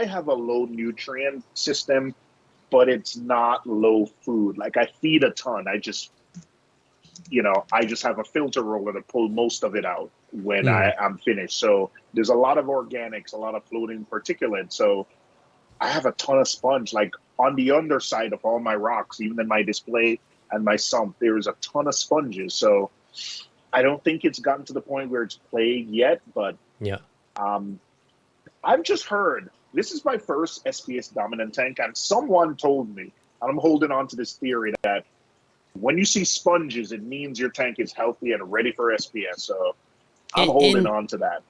have a low nutrient system, but it's not low food. Like I feed a ton. I just have a filter roller to pull most of it out when I'm finished. So there's a lot of organics, a lot of floating particulate. So I have a ton of sponge, like on the underside of all my rocks, even in my display and my sump, there's a ton of sponges. So I don't think it's gotten to the point where it's plagued yet, but yeah. I've just heard, this is my first SPS dominant tank, and someone told me, and I'm holding on to this theory, that when you see sponges, it means your tank is healthy and ready for SPS. So I'm holding on to that.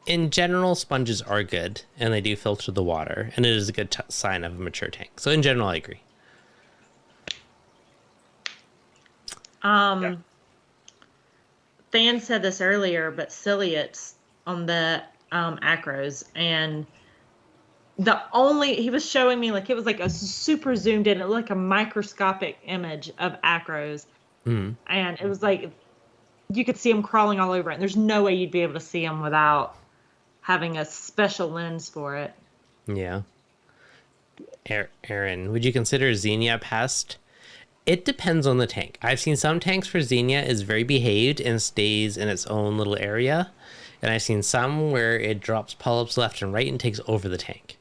In general, sponges are good, and they do filter the water, and it is a good sign of a mature tank. So in general, I agree. Than said this earlier, but ciliates on the acros, and he was showing me, like, it was like a super zoomed in, it looked like a microscopic image of acros, and it was like you could see them crawling all over it, and there's no way you'd be able to see them without having a special lens for it. Yeah. Aaron, would you consider Xenia a pest? It depends on the tank. I've seen some tanks where Xenia is very behaved and stays in its own little area. And I've seen some where it drops polyps left and right and takes over the tank.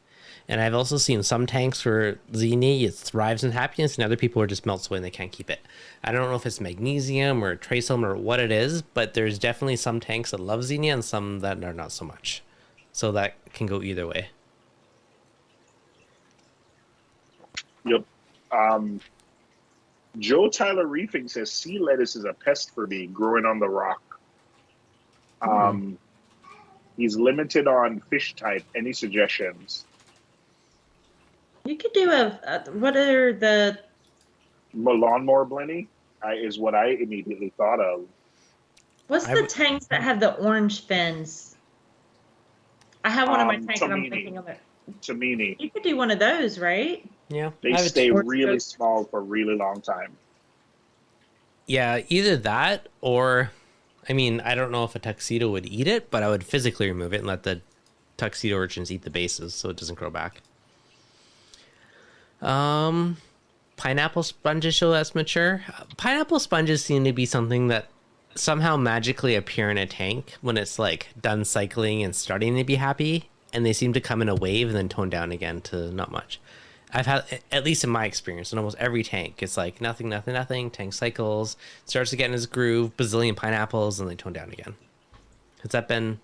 And I've also seen some tanks where Xenia thrives in happiness and other people are just melts away and they can't keep it. I don't know if it's magnesium or trace or what it is, but there's definitely some tanks that love Xenia and some that are not so much. So that can go either way. Yep. Joe Tyler Reefing says sea lettuce is a pest for me growing on the rock. He's limited on fish type. Any suggestions? You could do what are the Lawnmower Blenny? is what I immediately thought of. What's the tanks that have the orange fins? I have one in my tank and I'm thinking of it. Tamini. You could do one of those, right? Yeah. They stay really small for a really long time. Yeah, either that or, I mean, I don't know if a tuxedo would eat it, but I would physically remove it and let the tuxedo urchins eat the bases so it doesn't grow back. Pineapple sponges show that's mature. Pineapple sponges seem to be something that somehow magically appear in a tank when it's like done cycling and starting to be happy, and they seem to come in a wave and then tone down again to not much. I've had, at least in my experience, in almost every tank, it's like nothing, tank cycles, starts to get in his groove, bazillion pineapples, and they tone down again. Has that been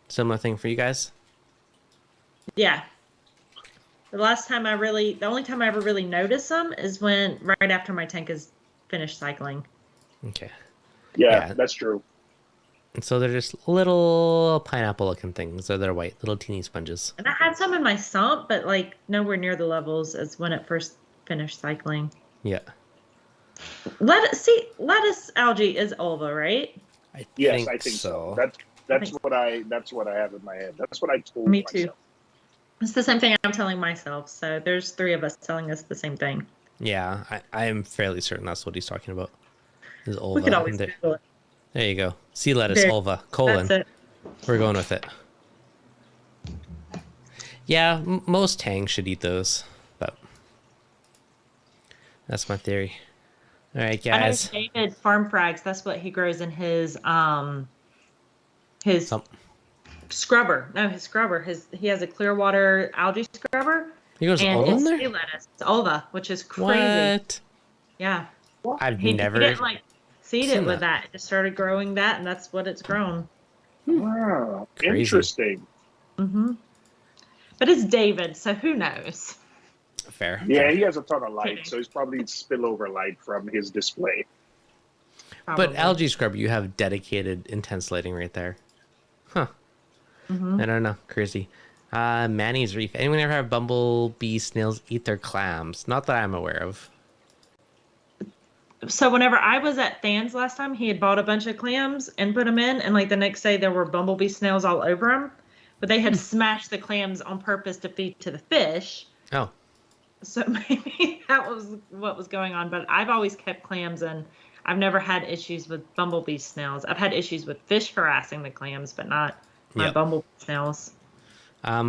a similar thing for you guys? Yeah. The only time I ever really notice them is when right after my tank is finished cycling. Okay. Yeah, that's true. And so they're just little pineapple looking things. They're white, little teeny sponges. And I had some in my sump, but like nowhere near the levels as when it first finished cycling. Yeah. Lettuce algae is ulva, right? I think so. That's what I have in my head. That's what I told Me myself. too. It's the same thing I'm telling myself. So there's 3 of us telling us the same thing. Yeah, I am fairly certain that's what he's talking about. Is ulva. We could always Google it. There you go. Sea lettuce, ulva, colon. That's it. We're going with it. Yeah, most tangs should eat those, but that's my theory. All right, guys. I know David Farm Frags. That's what he grows in his scrubber. No, his scrubber. He has a Clearwater algae scrubber. He goes and ulva in it's there? sea lettuce. It's ulva, which is crazy. What? Yeah. He never didn't like seed it with that. It just started growing that, and that's what it's grown. Wow, Crazy. Interesting. Mm-hmm. But it's David, so who knows? Fair. Yeah, he has a ton of light, so he's probably spillover light from his display. Probably. But algae scrubber, you have dedicated intense lighting right there. Huh. Mm-hmm. I don't know. Crazy. Manny's Reef. Anyone ever have bumblebee snails eat their clams? Not that I'm aware of. So whenever I was at Than's last time, he had bought a bunch of clams and put them in, and like the next day there were bumblebee snails all over them. But they had smashed the clams on purpose to feed to the fish. Oh. So maybe that was what was going on. But I've always kept clams, and I've never had issues with bumblebee snails. I've had issues with fish harassing the clams, but not bumblebee snails.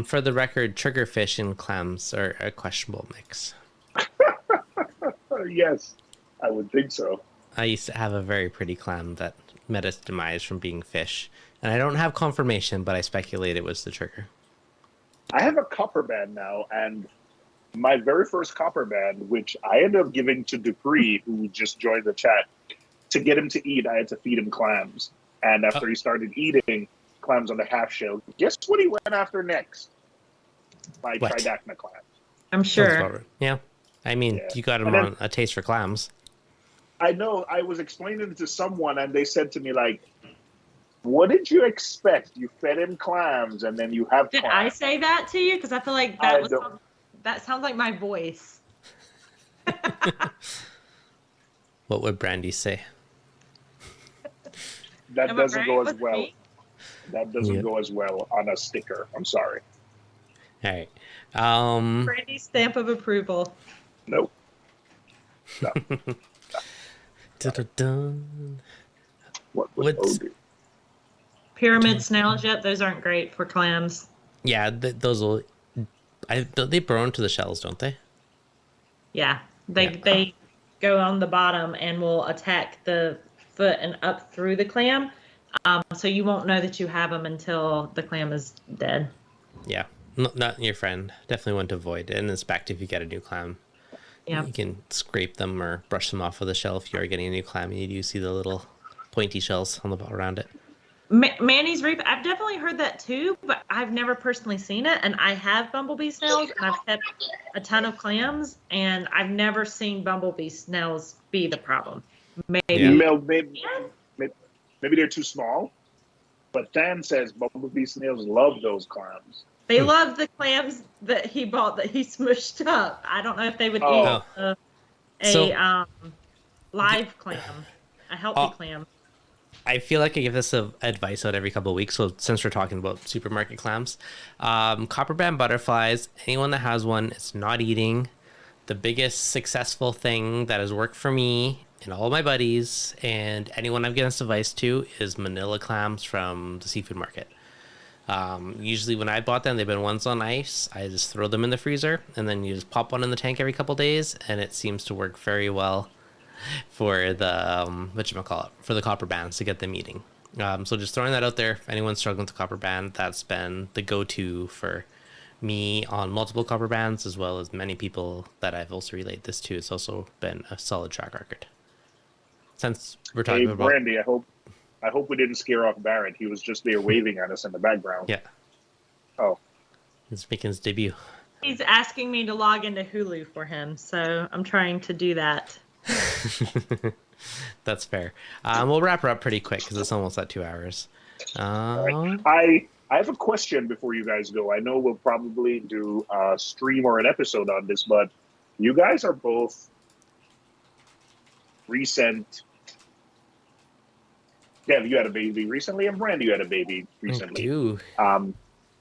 For the record, triggerfish and clams are a questionable mix. Yes, I would think so. I used to have a very pretty clam that met its demise from being fish. And I don't have confirmation, but I speculate it was the trigger. I have a copper band now, and my very first copper band, which I ended up giving to Dupree, who just joined the chat, to get him to eat, I had to feed him clams. And after he started eating clams on the half shell, guess what he went after next? My tridacna clam. I'm sure. Yeah. I mean, you got him on a taste for clams. I know. I was explaining it to someone, and they said to me, like, what did you expect? You fed him clams, and then you have Did clams. I say that to you? Because I feel like that sounds like my voice. What would Brandi say? That doesn't go as well. Me? That doesn't go as well on a sticker. I'm sorry. All right. Brandi's stamp of approval. Nope. No. What's pyramid snails? Yet those aren't great for clams. Yeah, those will. They burrow into the shells, don't they? Yeah, they go on the bottom and will attack the foot and up through the clam. So you won't know that you have them until the clam is dead. Yeah, not your friend. Definitely want to avoid and inspect if you get a new clam. Yeah, you can scrape them or brush them off with a shell if you are getting a new clam. You do see the little pointy shells on the around it. Manny's Reef, I've definitely heard that too, but I've never personally seen it. And I have bumblebee snails, and I've kept a ton of clams, and I've never seen bumblebee snails be the problem. Maybe they're too small, but Dan says bumblebee snails love those clams. They love the clams that he bought that he smushed up. I don't know if they would eat live clam, a healthy clam. I feel like I give this advice out every couple of weeks. So since we're talking about supermarket clams, copper band butterflies, anyone that has one, it's not eating. The biggest successful thing that has worked for me and all my buddies and anyone I've given this advice to is manila clams from the seafood market. Usually when I bought them, they've been ones on ice. I just throw them in the freezer and then you just pop one in the tank every couple of days, and it seems to work very well for the for the copper bands to get them eating. So just throwing that out there, if anyone's struggling with copper band, that's been the go-to for me on multiple copper bands, as well as many people that I've also relayed this to. It's also been a solid track record. Since we're talking about Brandi, I hope we didn't scare off Barrett. He was just there waving at us in the background. Yeah. Oh. He's making his debut. He's asking me to log into Hulu for him, so I'm trying to do that. That's fair. We'll wrap her up pretty quick because it's almost at 2 hours. Right. I have a question before you guys go. I know we'll probably do a stream or an episode on this, but you guys are both recent. Dev, you had a baby recently, and Brandi, you had a baby recently. I do.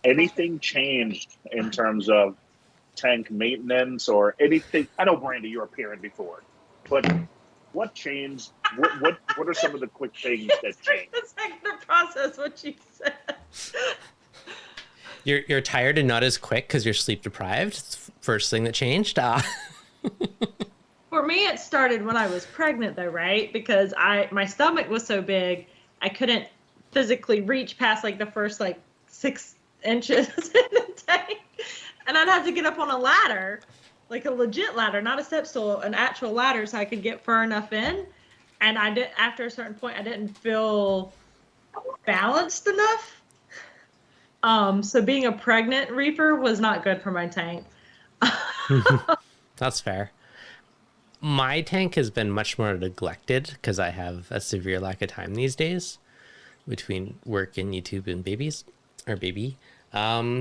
Anything changed in terms of tank maintenance or anything? I know, Brandi, you were a parent before. But what changed? What are some of the quick things that changed? It's like the process what you said. You're tired and not as quick because you're sleep deprived. It's the first thing that changed. For me, it started when I was pregnant, though, right? Because my stomach was so big, I couldn't physically reach past like the first 6 inches in the tank, and I'd have to get up on a ladder. Like a legit ladder, not a step stool, an actual ladder, so I could get far enough in. And after a certain point, I didn't feel balanced enough. So being a pregnant reefer was not good for my tank. That's fair. My tank has been much more neglected because I have a severe lack of time these days between work and YouTube and baby.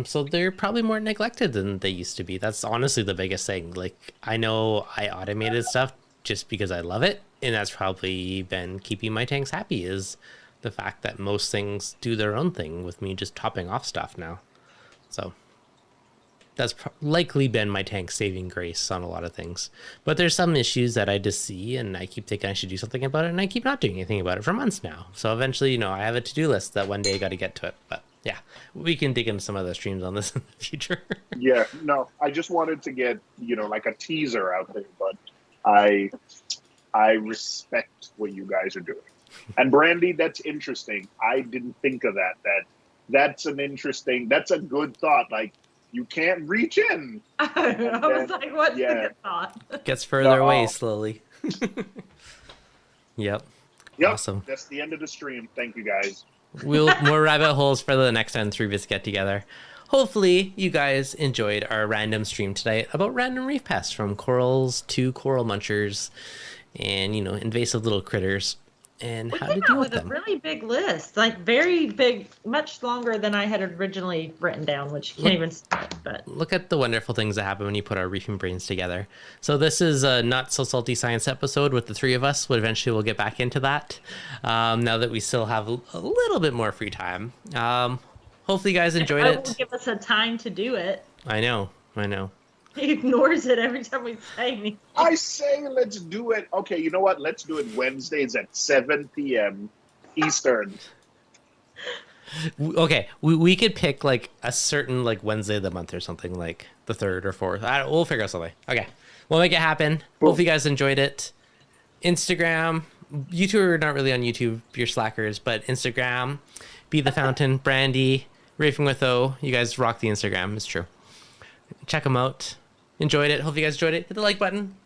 So they're probably more neglected than they used to be. That's honestly the biggest thing. Like, I know I automated stuff just because I love it, and that's probably been keeping my tanks happy, is the fact that most things do their own thing with me just topping off stuff now. So that's likely been my tank saving grace on a lot of things. But there's some issues that I just see, and I keep thinking I should do something about it, and I keep not doing anything about it for months now. So eventually, I have a to-do list that one day I got to get to it. But yeah, we can dig into some other streams on this in the future. Yeah, no, I just wanted to get, like a teaser out there, but I respect what you guys are doing. And Brandi, that's interesting. I didn't think of that. That's a good thought. Like, you can't reach in. I was like, what's the good thought? Gets further away slowly. Yep. Awesome. That's the end of the stream. Thank you, guys. More rabbit holes for the next time 3bis get together. Hopefully you guys enjoyed our random stream tonight about random reef pests, from corals to coral munchers and invasive little critters, and how to deal with them. A really big list, like very big, much longer than I had originally written down, which you can't even see it, but look at the wonderful things that happen when you put our reefing brains together. So this is a not so salty science episode with the three of us, but eventually we'll get back into that now that we still have a little bit more free time. Hopefully you guys enjoyed it. Will give us a time to do it. I know. He ignores it every time we say anything. I say let's do it. Okay, you know what? Let's do it Wednesdays at 7 p.m. Eastern. Okay, we could pick like a certain Wednesday of the month or something, like the 3rd or 4th. We'll figure out something. Okay, we'll make it happen. Cool. Hope you guys enjoyed it. Instagram, YouTube are not really on YouTube, you're slackers, but Instagram, Be the Fountain, Brandi, Rafing with O. You guys rock the Instagram, it's true. Check them out. Enjoyed it. Hope you guys enjoyed it. Hit the like button.